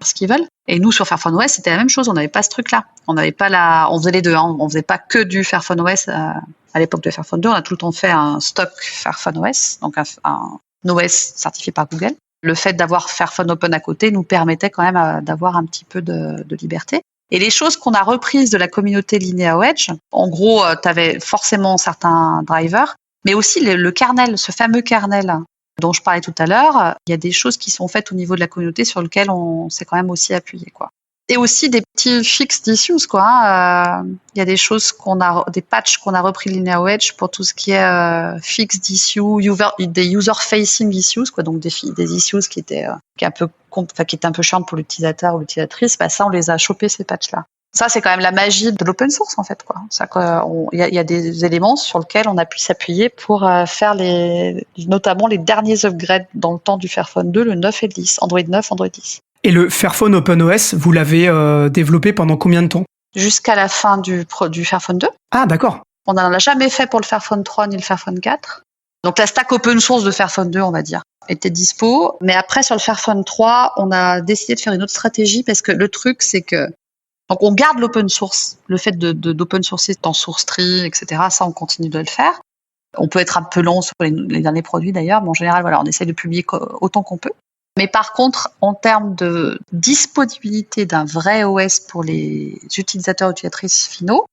ce qu'ils veulent. Et nous, sur Fairphone OS, c'était la même chose. On n'avait pas ce truc-là. On faisait les deux, hein. On faisait pas que du Fairphone OS à l'époque de Fairphone 2. On a tout le temps fait un stock Fairphone OS, donc un OS certifié par Google. Le fait d'avoir Fairphone Open à côté nous permettait quand même d'avoir un petit peu de liberté. Et les choses qu'on a reprises de la communauté LineageOS, en gros, tu avais forcément certains drivers, mais aussi le kernel, ce fameux kernel dont je parlais tout à l'heure. Il y a des choses qui sont faites au niveau de la communauté sur lesquelles on s'est quand même aussi appuyé, quoi. Et aussi des petits fixed issues, quoi. Il y a des choses des patchs qu'on a repris de LineageOS pour tout ce qui est fixed issues, des user-facing issues, quoi. Donc des issues qui étaient qui étaient un peu chiantes pour l'utilisateur ou l'utilisatrice. Bah ça, on les a chopés, ces patchs-là. Ça, c'est quand même la magie de l'open source, en fait, quoi. Il y a des éléments sur lesquels on a pu s'appuyer pour faire notamment les derniers upgrades dans le temps du Fairphone 2, le 9 et le 10, Android 9, Android 10. Et le Fairphone OpenOS, vous l'avez développé pendant combien de temps ? Jusqu'à la fin du Fairphone 2. Ah, d'accord. On n'en a jamais fait pour le Fairphone 3 ni le Fairphone 4. Donc la stack open source de Fairphone 2, on va dire, était dispo. Mais après, sur le Fairphone 3, on a décidé de faire une autre stratégie parce que le truc, c'est que donc on garde l'open source, le fait d'open sourcer en source tree, etc. Ça, on continue de le faire. On peut être un peu long sur les derniers produits d'ailleurs, mais en général, voilà, on essaie de publier autant qu'on peut. Mais par contre, en termes de disponibilité d'un vrai OS pour les utilisateurs et utilisatrices finaux,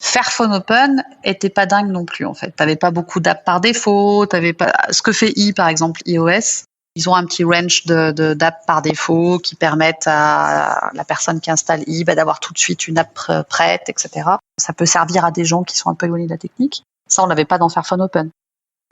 Fairphone Open était pas dingue non plus, en fait. T'avais pas beaucoup d'apps par défaut, t'avais pas, ce que fait par exemple, iOS. Ils ont un petit range d'apps par défaut qui permettent à la personne qui installe d'avoir tout de suite une app prête, etc. Ça peut servir à des gens qui sont un peu éloignés de la technique. Ça, on l'avait pas dans Fairphone Open.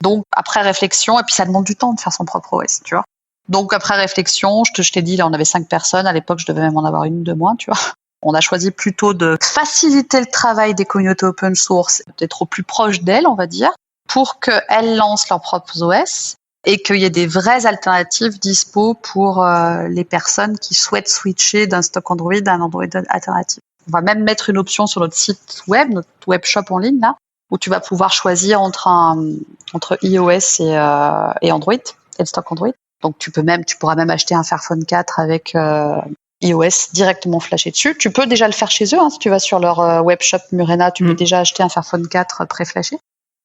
Donc, après réflexion, et puis ça demande du temps de faire son propre OS, tu vois. Donc, après réflexion, je t'ai dit, là, on avait 5 personnes. À l'époque, je devais même en avoir une de moins, tu vois. On a choisi plutôt de faciliter le travail des communautés open source, d'être au plus proche d'elles, on va dire, pour qu'elles lancent leurs propres OS et qu'il y ait des vraies alternatives dispo pour les personnes qui souhaitent switcher d'un stock Android à un Android alternatif. On va même mettre une option sur notre site web, notre web shop en ligne, là, où tu vas pouvoir choisir entre iOS et Android, et le stock Android. Donc tu pourras même acheter un Fairphone 4 avec iOS directement flashé dessus. Tu peux déjà le faire chez eux, hein, si tu vas sur leur web shop Murena, tu peux déjà acheter un Fairphone 4 pré-flashé.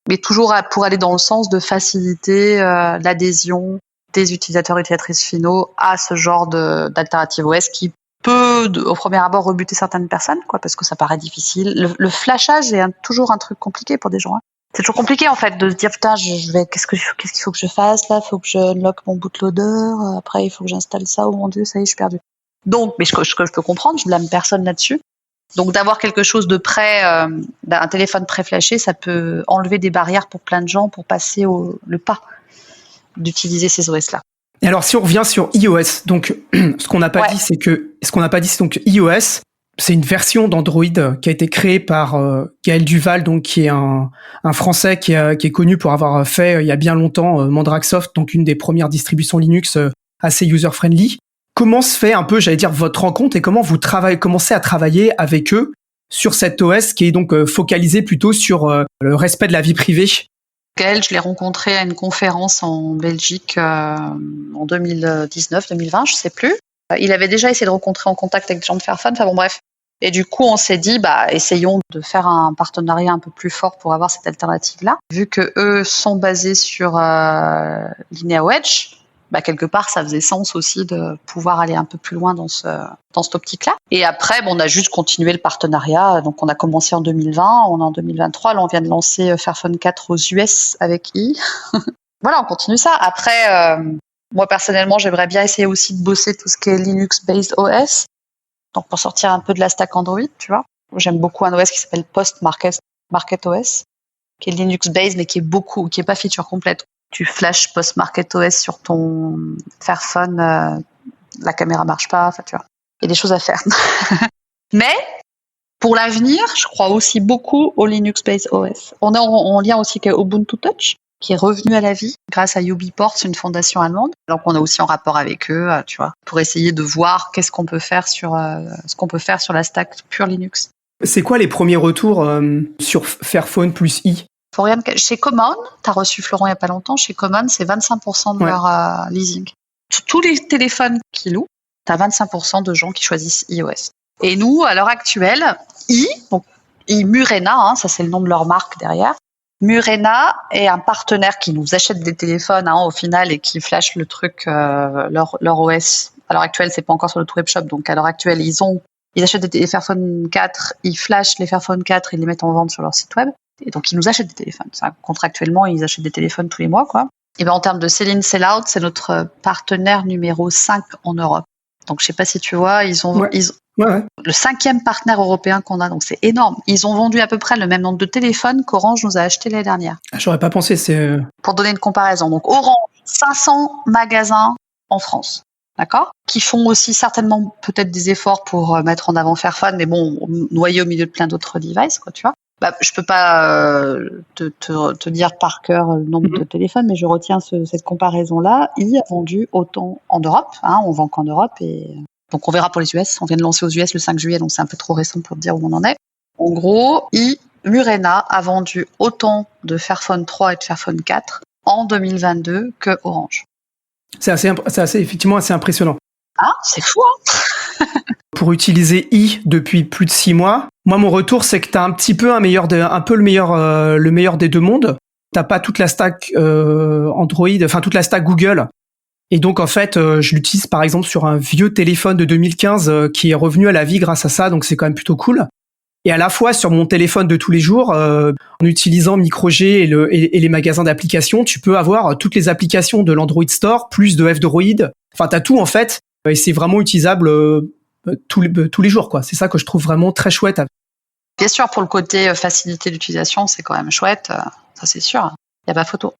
Mais toujours pour aller dans le sens de faciliter l'adhésion des utilisateurs et utilisatrices finaux à ce genre d'alternative OS qui peut, au premier abord, rebuter certaines personnes, quoi, parce que ça paraît difficile. Le flashage est toujours un truc compliqué pour des gens. Hein. C'est toujours compliqué, en fait, de se dire, putain, qu'est-ce qu'il faut que je fasse, là? Faut que je unlock mon bootloader. Après, il faut que j'installe ça. Oh mon Dieu, ça y est, je suis perdu. Donc, mais ce que je peux comprendre, je blâme personne là-dessus. Donc, d'avoir quelque chose de prêt, un téléphone pré-flashé, ça peut enlever des barrières pour plein de gens pour passer le pas d'utiliser ces OS-là. Et alors, si on revient sur iOS, donc, ce qu'on n'a pas dit, c'est donc iOS, c'est une version d'Android qui a été créée par Gaël Duval, donc qui est un Français qui est connu pour avoir fait il y a bien longtemps Mandrakesoft, donc une des premières distributions Linux assez user-friendly. Comment se fait un peu, j'allais dire, votre rencontre et comment vous commencez à travailler avec eux sur cet OS qui est donc focalisé plutôt sur le respect de la vie privée? Gaël, je l'ai rencontré à une conférence en Belgique en 2019-2020, je sais plus. Il avait déjà essayé de rentrer en contact avec des gens de Fairphone, enfin bon bref. Et du coup, on s'est dit, essayons de faire un partenariat un peu plus fort pour avoir cette alternative-là. Vu que eux sont basés sur Lineage Wedge, quelque part, ça faisait sens aussi de pouvoir aller un peu plus loin dans cette optique-là. Et après, on a juste continué le partenariat. Donc, on a commencé en 2020, on est en 2023. Là, on vient de lancer Fairphone 4 aux US avec i. Voilà, on continue ça. Après, moi, personnellement, j'aimerais bien essayer aussi de bosser tout ce qui est Linux-based OS. Donc, pour sortir un peu de la stack Android, tu vois. J'aime beaucoup un OS qui s'appelle Post Market OS, qui est Linux-based, mais qui est pas feature complète. Tu flashes Post Market OS sur ton Fairphone, la caméra marche pas, enfin, tu vois. Il y a des choses à faire. Mais, pour l'avenir, je crois aussi beaucoup au Linux-based OS. On est en lien aussi avec Ubuntu Touch, qui est revenu à la vie grâce à UbiPort, une fondation allemande. Donc, on est aussi en rapport avec eux, tu vois, pour essayer de voir qu'est-ce qu'on peut faire sur la stack pure Linux. C'est quoi les premiers retours sur Fairphone plus i? Chez Common, t'as reçu Florent il y a pas longtemps, chez Common, c'est 25% de leur leasing. Sur tous les téléphones qu'ils louent, t'as 25% de gens qui choisissent iOS. Et nous, à l'heure actuelle, Murena, ça c'est le nom de leur marque derrière, Murena est un partenaire qui nous achète des téléphones au final et qui flash le truc, leur OS. À l'heure actuelle, c'est pas encore sur notre webshop, donc à l'heure actuelle, ils achètent des Fairphone 4, ils flashent les Fairphone 4 et les mettent en vente sur leur site web. Et donc, ils nous achètent des téléphones. Contractuellement, ils achètent des téléphones tous les mois, quoi. Et en termes de sell-in, sell-out, c'est notre partenaire numéro 5 en Europe. Donc, je sais pas si tu vois, le 5e partenaire européen qu'on a, donc c'est énorme. Ils ont vendu à peu près le même nombre de téléphones qu'Orange nous a acheté l'année dernière. J'aurais pas pensé, c'est... Pour donner une comparaison. Donc, Orange, 500 magasins en France. D'accord? Qui font aussi certainement peut-être des efforts pour mettre en avant Fairphone, mais noyé au milieu de plein d'autres devices, quoi, tu vois. Je peux pas te dire par cœur le nombre de téléphones, mais je retiens cette comparaison-là. Il a vendu autant en Europe, on vend qu'en Europe, et donc on verra pour les US. On vient de lancer aux US le 5 juillet, donc c'est un peu trop récent pour te dire où on en est. En gros, Murena a vendu autant de Fairphone 3 et de Fairphone 4 en 2022 que Orange. C'est effectivement assez impressionnant. Ah, c'est fou, hein. Pour utiliser depuis plus de 6 mois, moi mon retour c'est que t'as un petit peu le meilleur des deux mondes. T'as pas toute la stack Android, enfin toute la stack Google. Et donc en fait, je l'utilise par exemple sur un vieux téléphone de 2015 qui est revenu à la vie grâce à ça, donc c'est quand même plutôt cool. Et à la fois sur mon téléphone de tous les jours, en utilisant MicroG et les magasins d'applications, tu peux avoir toutes les applications de l'Android Store, plus de F-Droid. Enfin, t'as tout en fait, et c'est vraiment utilisable tous les jours, quoi. C'est ça que je trouve vraiment très chouette. Bien sûr, pour le côté facilité d'utilisation, c'est quand même chouette. Ça, c'est sûr. Il n'y a pas photo.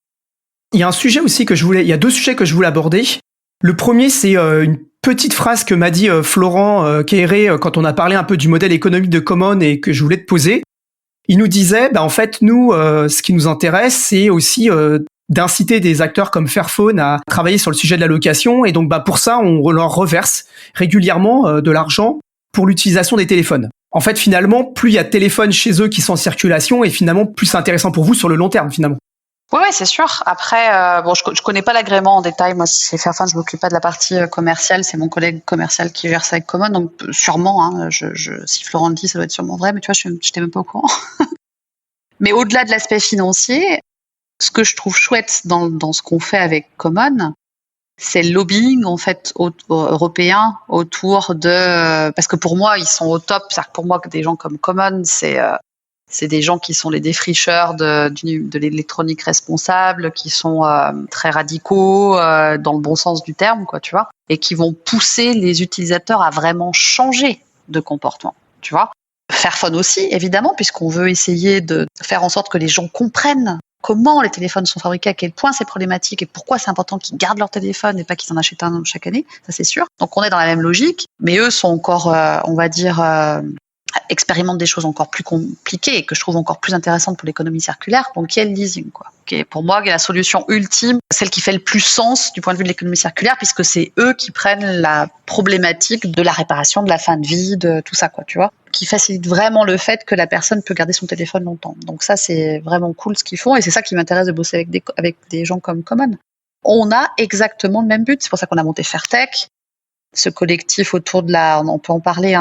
Il y a il y a 2 sujets que je voulais aborder. Le premier, c'est une petite phrase que m'a dit Florent Quéré quand on a parlé un peu du modèle économique de Common et que je voulais te poser. il nous disait, en fait, nous, ce qui nous intéresse, c'est aussi d'inciter des acteurs comme Fairphone à travailler sur le sujet de la location. Et donc, pour ça, on leur reverse régulièrement de l'argent pour l'utilisation des téléphones. En fait, finalement, plus il y a de téléphones chez eux qui sont en circulation, et finalement, plus c'est intéressant pour vous sur le long terme, finalement. Oui, c'est sûr. Après, je connais pas l'agrément en détail. Moi, chez Fairphone, je m'occupe pas de la partie commerciale. C'est mon collègue commercial qui gère ça avec Common. Donc, sûrement, si Florent le dit, ça doit être sûrement vrai. Mais tu vois, je n'étais même pas au courant. Mais au-delà de l'aspect financier, ce que je trouve chouette dans ce qu'on fait avec Common, c'est le lobbying en fait européen autour de parce que pour moi ils sont au top. C'est-à-dire que pour moi que des gens comme Common, c'est des gens qui sont les défricheurs de l'électronique responsable, qui sont très radicaux dans le bon sens du terme, quoi, tu vois, et qui vont pousser les utilisateurs à vraiment changer de comportement, tu vois. Fairphone aussi, évidemment, puisqu'on veut essayer de faire en sorte que les gens comprennent comment les téléphones sont fabriqués, à quel point c'est problématique et pourquoi c'est important qu'ils gardent leur téléphone et pas qu'ils en achètent un chaque année, ça c'est sûr. Donc on est dans la même logique, mais eux sont encore, on va dire, expérimentent des choses encore plus compliquées et que je trouve encore plus intéressantes pour l'économie circulaire. Donc il y a le leasing, quoi. Qui est pour moi la solution ultime, celle qui fait le plus sens du point de vue de l'économie circulaire, puisque c'est eux qui prennent la problématique de la réparation, de la fin de vie, de tout ça, quoi, tu vois, qui facilite vraiment le fait que la personne peut garder son téléphone longtemps. Donc ça, c'est vraiment cool ce qu'ils font et c'est ça qui m'intéresse de bosser avec des gens comme Common. On a exactement le même but. C'est pour ça qu'on a monté Fairtech, ce collectif autour de on peut en parler,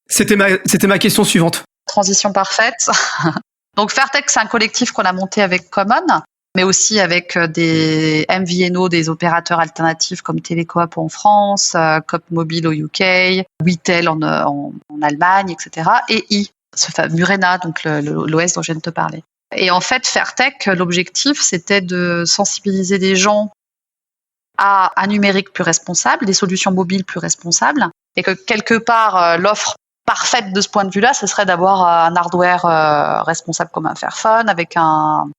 C'était ma question suivante. Transition parfaite. Donc Fairtech, c'est un collectif qu'on a monté avec Common, mais aussi avec des MVNO, des opérateurs alternatifs comme Télécoop en France, Coop Mobile au UK, Witel en Allemagne, etc. Et ce fameux Murena, donc l'OS dont je viens de te parler. Et en fait, Fairtech, l'objectif, c'était de sensibiliser des gens à un numérique plus responsable, des solutions mobiles plus responsables, et que quelque part, l'offre parfaite de ce point de vue-là, ce serait d'avoir un hardware responsable comme un Fairphone, avec un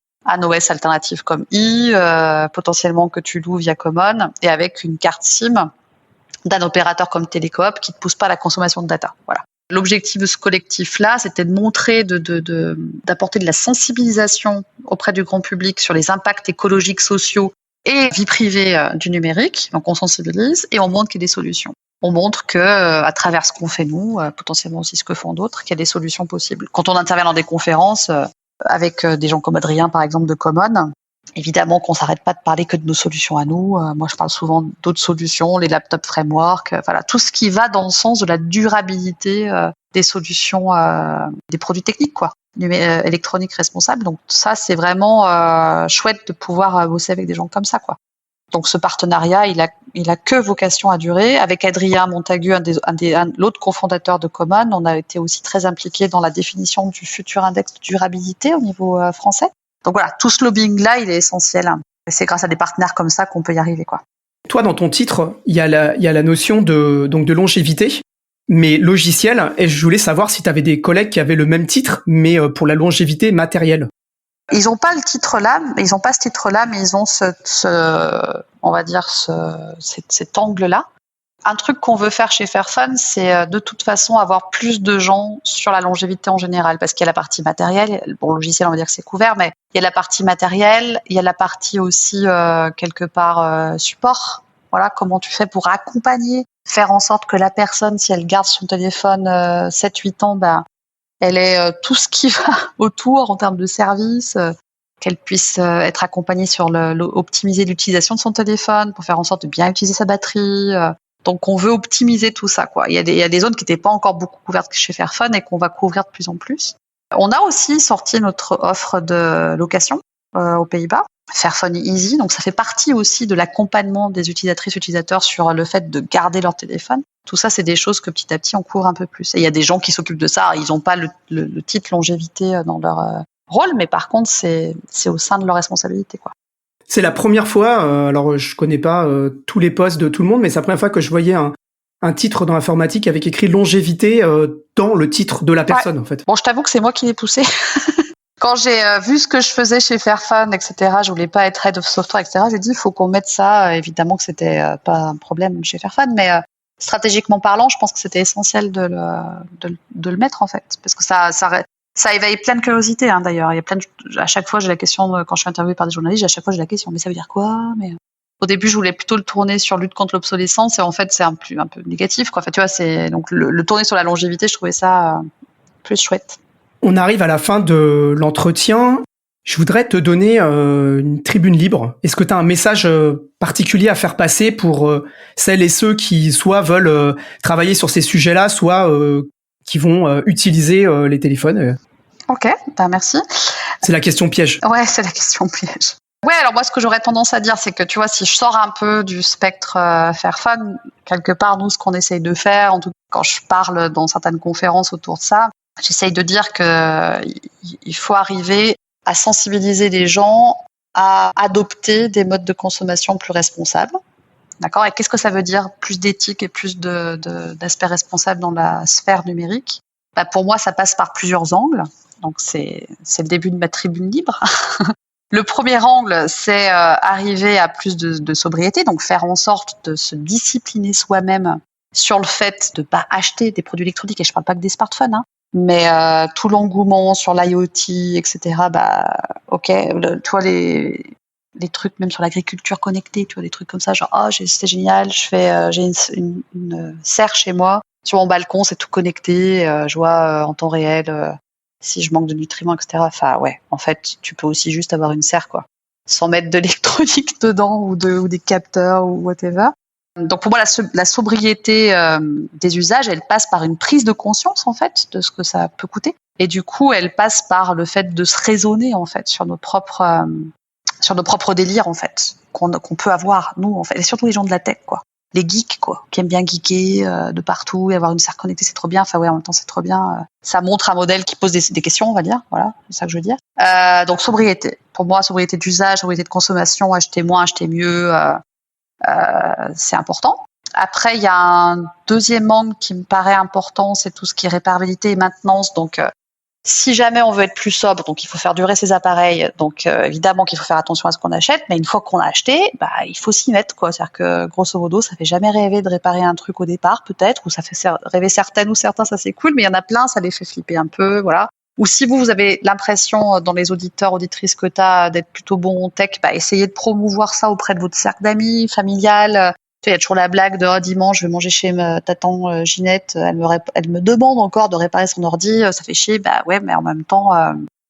OS alternatif comme potentiellement que tu loues via Common, et avec une carte SIM d'un opérateur comme Télécoop qui ne pousse pas la consommation de data. Voilà. L'objectif de ce collectif-là, c'était de montrer, d'apporter de la sensibilisation auprès du grand public sur les impacts écologiques, sociaux et vie privée du numérique. Donc on sensibilise et on montre qu'il y a des solutions. On montre que, à travers ce qu'on fait nous, potentiellement aussi ce que font d'autres, qu'il y a des solutions possibles. Quand on intervient dans des conférences avec des gens comme Adrien, par exemple, de Common, évidemment qu'on s'arrête pas de parler que de nos solutions à nous. Moi, je parle souvent d'autres solutions, les laptops framework, voilà, tout ce qui va dans le sens de la durabilité des solutions, des produits techniques, quoi, électroniques responsables. Donc ça, c'est vraiment chouette de pouvoir bosser avec des gens comme ça, quoi. Donc ce partenariat, il a que vocation à durer. Avec Adrien Montagu, l'autre cofondateur de Common, on a été aussi très impliqués dans la définition du futur index de durabilité au niveau français. Donc voilà, tout ce lobbying-là, il est essentiel. Et c'est grâce à des partenaires comme ça qu'on peut y arriver, quoi. Toi, dans ton titre, il y a la notion de longévité, mais logicielle. Et je voulais savoir si tu avais des collègues qui avaient le même titre, mais pour la longévité matérielle. Ils n'ont pas ce titre-là, mais ils ont on va dire cet angle-là. Un truc qu'on veut faire chez Fairphone, c'est de toute façon avoir plus de gens sur la longévité en général, parce qu'il y a la partie matérielle, bon, logiciel, on va dire que c'est couvert, mais il y a la partie matérielle, il y a la partie aussi quelque part support. Voilà, comment tu fais pour accompagner, faire en sorte que la personne, si elle garde son téléphone 7-8 ans, elle ait tout ce qui va autour en termes de services, qu'elle puisse être accompagnée sur optimiser l'utilisation de son téléphone pour faire en sorte de bien utiliser sa batterie. Donc on veut optimiser tout ça, quoi. Il y a des zones qui n'étaient pas encore beaucoup couvertes chez Fairphone et qu'on va couvrir de plus en plus. On a aussi sorti notre offre de location aux Pays-Bas, Fairphone Easy. Donc ça fait partie aussi de l'accompagnement des utilisateurs sur le fait de garder leur téléphone. Tout ça, c'est des choses que petit à petit, on couvre un peu plus. Et il y a des gens qui s'occupent de ça. Ils n'ont pas le titre longévité dans leur rôle, mais par contre, c'est au sein de leur responsabilité, quoi. C'est la première fois, alors je connais pas tous les postes de tout le monde, mais c'est la première fois que je voyais un titre dans l'informatique avec écrit longévité dans le titre de la personne, en fait. Bon, je t'avoue que c'est moi qui l'ai poussé. Quand j'ai vu ce que je faisais chez Fairphone, etc., je voulais pas être head of software, etc., j'ai dit, il faut qu'on mette ça. Évidemment que c'était pas un problème chez Fairphone, mais stratégiquement parlant, je pense que c'était essentiel de le mettre, en fait. Parce que ça Ça éveille plein de curiosité, hein, d'ailleurs. Il y a à chaque fois, j'ai la question, quand je suis interviewée par des journalistes, à chaque fois, j'ai la question, mais ça veut dire quoi? Mais au début, je voulais plutôt le tourner sur lutte contre l'obsolescence, et en fait, c'est un peu négatif, quoi. Enfin, tu vois, c'est, donc, le tourner sur la longévité, je trouvais ça plus chouette. On arrive à la fin de l'entretien. Je voudrais te donner une tribune libre. Est-ce que tu as un message particulier à faire passer pour celles et ceux qui soit veulent travailler sur ces sujets-là, soit qui vont utiliser les téléphones? Ok, merci. C'est la question piège. Ouais, c'est la question piège. Ouais, alors moi, ce que j'aurais tendance à dire, c'est que, tu vois, si je sors un peu du spectre Fairphone, quelque part, nous, ce qu'on essaye de faire, en tout cas, quand je parle dans certaines conférences autour de ça, j'essaye de dire que il faut arriver à sensibiliser les gens à adopter des modes de consommation plus responsables. D'accord? Et qu'est-ce que ça veut dire plus d'éthique et plus d'aspects responsables dans la sphère numérique? Pour moi, ça passe par plusieurs angles. Donc, c'est le début de ma tribune libre. Le premier angle, c'est arriver à plus de sobriété, donc faire en sorte de se discipliner soi-même sur le fait de pas acheter des produits électroniques. Et je parle pas que des smartphones, hein, mais tout l'engouement sur l'IoT, etc. Ok, tu vois les trucs même sur l'agriculture connectée, tu vois des trucs comme ça, genre c'est génial, j'ai une serre chez moi, sur mon balcon, c'est tout connecté, je vois en temps réel si je manque de nutriments, etc. Enfin ouais, en fait, tu peux aussi juste avoir une serre, quoi, sans mettre de l'électronique dedans ou des capteurs ou whatever. Donc pour moi, la sobriété des usages, elle passe par une prise de conscience, en fait, de ce que ça peut coûter. Et du coup, elle passe par le fait de se raisonner, en fait, sur nos propres délires, en fait, qu'on peut avoir, nous, en fait, et surtout les gens de la tech, quoi. Les geeks, quoi, qui aiment bien geeker de partout et avoir une serre connectée, c'est trop bien. Enfin ouais, en même temps, c'est trop bien. Ça montre un modèle qui pose des questions, on va dire. Voilà, c'est ça que je veux dire. Donc sobriété. Pour moi, sobriété d'usage, sobriété de consommation, acheter moins, acheter mieux, c'est important. Après, il y a un deuxième angle qui me paraît important, c'est tout ce qui est réparabilité et maintenance. Donc, si jamais on veut être plus sobre, donc il faut faire durer ses appareils. Donc, évidemment qu'il faut faire attention à ce qu'on achète, mais une fois qu'on a acheté, il faut s'y mettre, quoi. C'est-à-dire que, grosso modo, ça fait jamais rêver de réparer un truc au départ, peut-être, ou ça fait rêver certaines ou certains, ça c'est cool, mais il y en a plein, ça les fait flipper un peu, voilà. Ou si vous avez l'impression, dans les auditeurs, auditrices que t'as, d'être plutôt bon en tech, essayez de promouvoir ça auprès de votre cercle d'amis, familial. Il y a toujours la blague de dimanche, je vais manger chez ta tante Ginette, elle me demande encore de réparer son ordi, ça fait chier. Ouais, mais en même temps,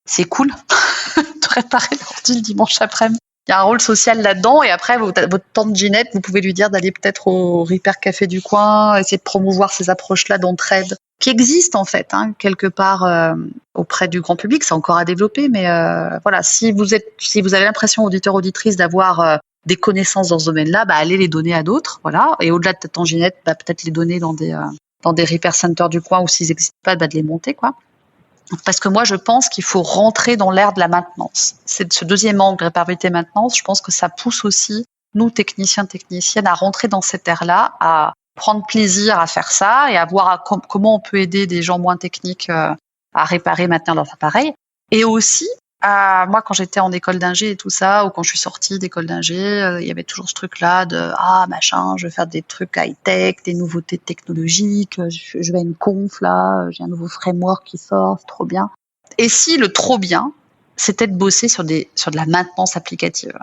c'est cool de réparer l'ordi le dimanche après-midi. Il y a un rôle social là-dedans, et après, votre tante Ginette, vous pouvez lui dire d'aller peut-être au Repair Café du coin, essayer de promouvoir ces approches-là d'entraide qui existent en fait, hein, quelque part auprès du grand public. C'est encore à développer, mais voilà, si vous avez l'impression, auditeur, auditrice, d'avoir des connaissances dans ce domaine-là, allez les donner à d'autres, voilà. Et au-delà de ta tante Ginette, peut-être les donner dans des repair centers du coin, ou s'ils n'existent pas, de les monter, quoi. Parce que moi, je pense qu'il faut rentrer dans l'ère de la maintenance. C'est ce deuxième angle, réparabilité maintenance. Je pense que ça pousse aussi nous, techniciens, techniciennes, à rentrer dans cette ère-là, à prendre plaisir à faire ça et à voir comment on peut aider des gens moins techniques à réparer, maintenir leurs appareils. Et aussi, moi, quand j'étais en école d'ingé et tout ça, ou quand je suis sortie d'école d'ingé, il y avait toujours ce truc-là de machin, je vais faire des trucs high-tech, des nouveautés technologiques, je vais à une conf là, j'ai un nouveau framework qui sort, c'est trop bien. Et si le trop bien, c'était de bosser sur de la maintenance applicative.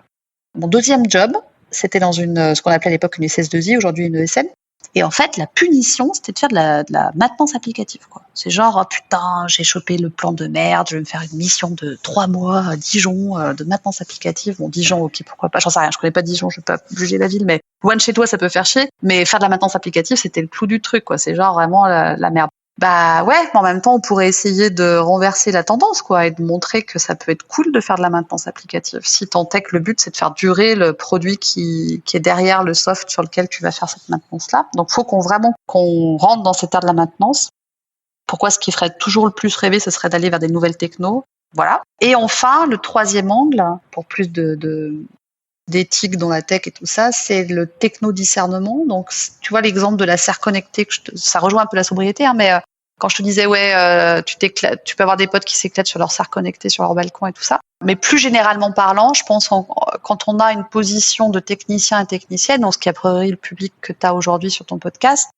Mon deuxième job, c'était dans ce qu'on appelait à l'époque une SS2I, aujourd'hui une ESN. Et en fait, la punition, c'était de faire de la maintenance applicative, quoi. C'est genre, putain, j'ai chopé le plan de merde, je vais me faire une mission de 3 mois à Dijon de maintenance applicative. Bon, Dijon, ok, pourquoi pas, j'en sais rien, je connais pas Dijon, je vais pas juger la ville, mais loin de chez toi, ça peut faire chier. Mais faire de la maintenance applicative, c'était le clou du truc, quoi. C'est genre vraiment la merde. Ouais, mais en même temps, on pourrait essayer de renverser la tendance, quoi, et de montrer que ça peut être cool de faire de la maintenance applicative. Si tant est que le but, c'est de faire durer le produit qui est derrière le soft sur lequel tu vas faire cette maintenance-là. Donc, faut qu'on rentre dans cette ère de la maintenance. Pourquoi ce qui ferait toujours le plus rêver, ce serait d'aller vers des nouvelles technos. Voilà. Et enfin, le troisième angle, pour plus d'éthique dans la tech et tout ça, c'est le techno-discernement. Donc, tu vois l'exemple de la serre connectée, ça rejoint un peu la sobriété, hein, mais quand je te disais, tu peux avoir des potes qui s'éclatent sur leur serre connectée, sur leur balcon et tout ça. Mais plus généralement parlant, je pense quand on a une position de technicien et technicienne, dans ce qui est a priori le public que tu as aujourd'hui sur ton podcast,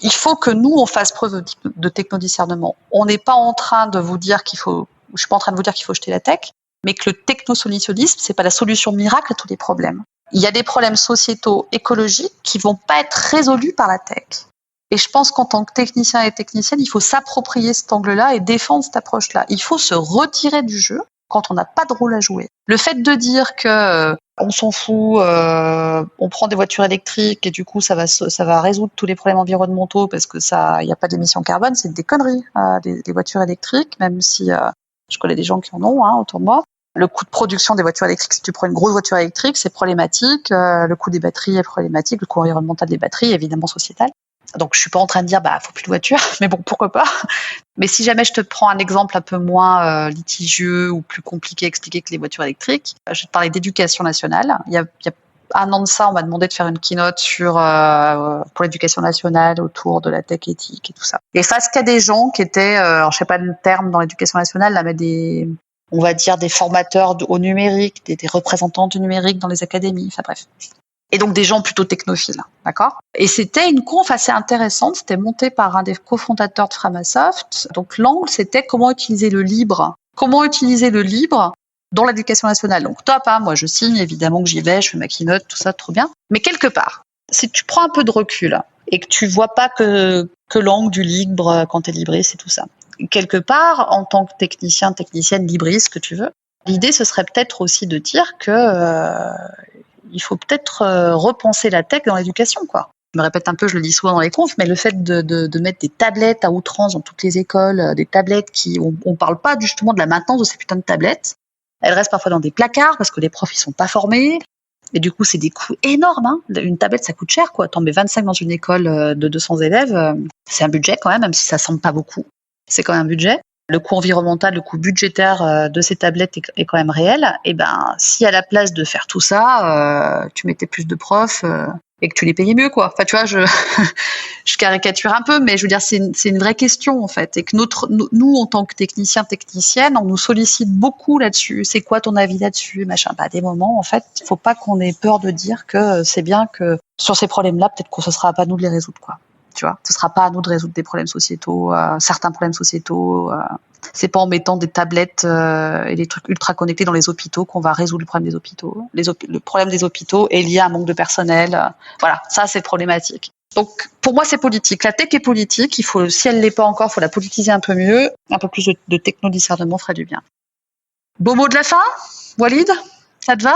Il faut que nous, on fasse preuve de technodiscernement. On n'est pas en train de vous dire je suis pas en train de vous dire qu'il faut jeter la tech, mais que le technosolutionnisme, c'est pas la solution miracle à tous les problèmes. Il y a des problèmes sociétaux, écologiques qui vont pas être résolus par la tech. Et je pense qu'en tant que technicien et technicienne, il faut s'approprier cet angle-là et défendre cette approche-là. Il faut se retirer du jeu quand on n'a pas de rôle à jouer. Le fait de dire que on s'en fout, on prend des voitures électriques et du coup ça va résoudre tous les problèmes environnementaux parce que il y a pas d'émissions carbone, c'est des conneries. Les voitures électriques, même si je connais des gens qui en ont autour de moi. Le coût de production des voitures électriques, si tu prends une grosse voiture électrique, c'est problématique. Le coût des batteries est problématique. Le coût environnemental des batteries est évidemment sociétal. Donc, je suis pas en train de dire, faut plus de voiture, mais bon, pourquoi pas. Mais si jamais je te prends un exemple un peu moins litigieux ou plus compliqué à expliquer que les voitures électriques, je vais te parler d'éducation nationale. Il y a 1 an de ça, on m'a demandé de faire une keynote pour l'éducation nationale autour de la tech éthique et tout ça. Et face qu'à des gens qui étaient, alors je sais pas le terme dans l'éducation nationale, là, mais on va dire des formateurs au numérique, des représentants du numérique dans les académies, enfin bref. Et donc des gens plutôt technophiles, d'accord ? Et c'était une conf assez intéressante, c'était monté par un des cofondateurs de Framasoft. Donc l'angle, c'était comment utiliser le libre dans l'éducation nationale. Donc top, moi je signe, évidemment que j'y vais, je fais ma keynote, tout ça, trop bien. Mais quelque part, si tu prends un peu de recul et que tu vois pas que l'angle du libre quand t'es libriste et tout ça, quelque part, en tant que technicien, technicienne, libriste, que tu veux, l'idée ce serait peut-être aussi de dire que il faut peut-être repenser la tech dans l'éducation, quoi. Je me répète un peu, je le dis souvent dans les confs, mais le fait de mettre des tablettes à outrance dans toutes les écoles, des tablettes on parle pas justement de la maintenance de ces putains de tablettes. Elles restent parfois dans des placards parce que les profs ils sont pas formés. Et du coup, c'est des coûts énormes. Une tablette, ça coûte cher, quoi. T'en mets 25 dans une école de 200 élèves, c'est un budget quand même si ça semble pas beaucoup. C'est quand même un budget. Le coût environnemental, le coût budgétaire de ces tablettes est quand même réel. Et si à la place de faire tout ça, tu mettais plus de profs et que tu les payais mieux, quoi. Enfin, tu vois, je caricature un peu, mais je veux dire, c'est une vraie question en fait. Et que nous, en tant que techniciens, techniciennes, on nous sollicite beaucoup là-dessus. C'est quoi ton avis là-dessus, machin. À des moments, en fait, il faut pas qu'on ait peur de dire que c'est bien que sur ces problèmes-là, peut-être que ce sera pas à nous de les résoudre, quoi. Tu vois, ce sera pas à nous de résoudre des problèmes sociétaux, certains problèmes sociétaux. C'est pas en mettant des tablettes et des trucs ultra connectés dans les hôpitaux qu'on va résoudre le problème des hôpitaux. Le problème des hôpitaux est lié à un manque de personnel. Voilà, ça c'est problématique. Donc pour moi c'est politique. La tech est politique. Il faut, si elle l'est pas encore, il faut la politiser un peu mieux. Un peu plus de technodiscernement ferait du bien. Beau mot de la fin, Walid, ça te va?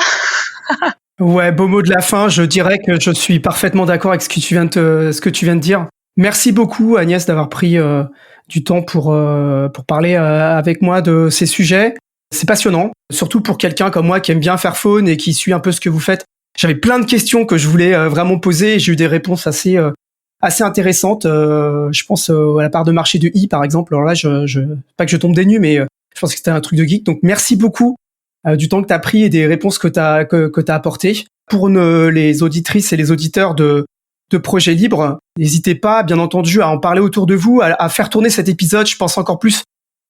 Ouais, beau mot de la fin. Je dirais que je suis parfaitement d'accord avec ce que tu viens de dire. Merci beaucoup, Agnès, d'avoir pris du temps pour parler avec moi de ces sujets. C'est passionnant, surtout pour quelqu'un comme moi qui aime bien Fairphone et qui suit un peu ce que vous faites. J'avais plein de questions que je voulais vraiment poser et j'ai eu des réponses assez intéressantes. Je pense à la part de marché de I, par exemple. Alors là, pas que je tombe des nues, mais je pense que c'était un truc de geek. Donc, merci beaucoup du temps que tu as pris et des réponses que t'as apportées. Pour les auditrices et les auditeurs de Projet Libre, n'hésitez pas, bien entendu, à en parler autour de vous, à faire tourner cet épisode. Je pense encore plus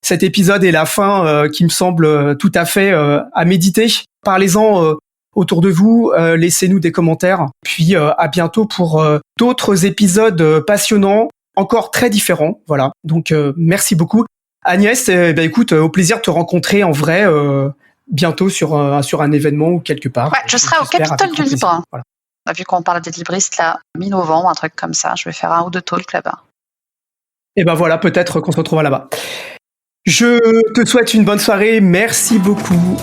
cet épisode et la fin qui me semble tout à fait à méditer. Parlez-en autour de vous, laissez-nous des commentaires. Puis à bientôt pour d'autres épisodes passionnants, encore très différents. Voilà. Donc merci beaucoup, Agnès. Écoute, au plaisir de te rencontrer en vrai. Bientôt sur un événement ou quelque part. Ouais, je serai au Capitole du Libre. Voilà. Vu qu'on parle des libristes, là, mi-novembre, un truc comme ça, je vais faire 1 ou 2 talks là-bas. Et voilà, peut-être qu'on se retrouvera là-bas. Je te souhaite une bonne soirée. Merci beaucoup.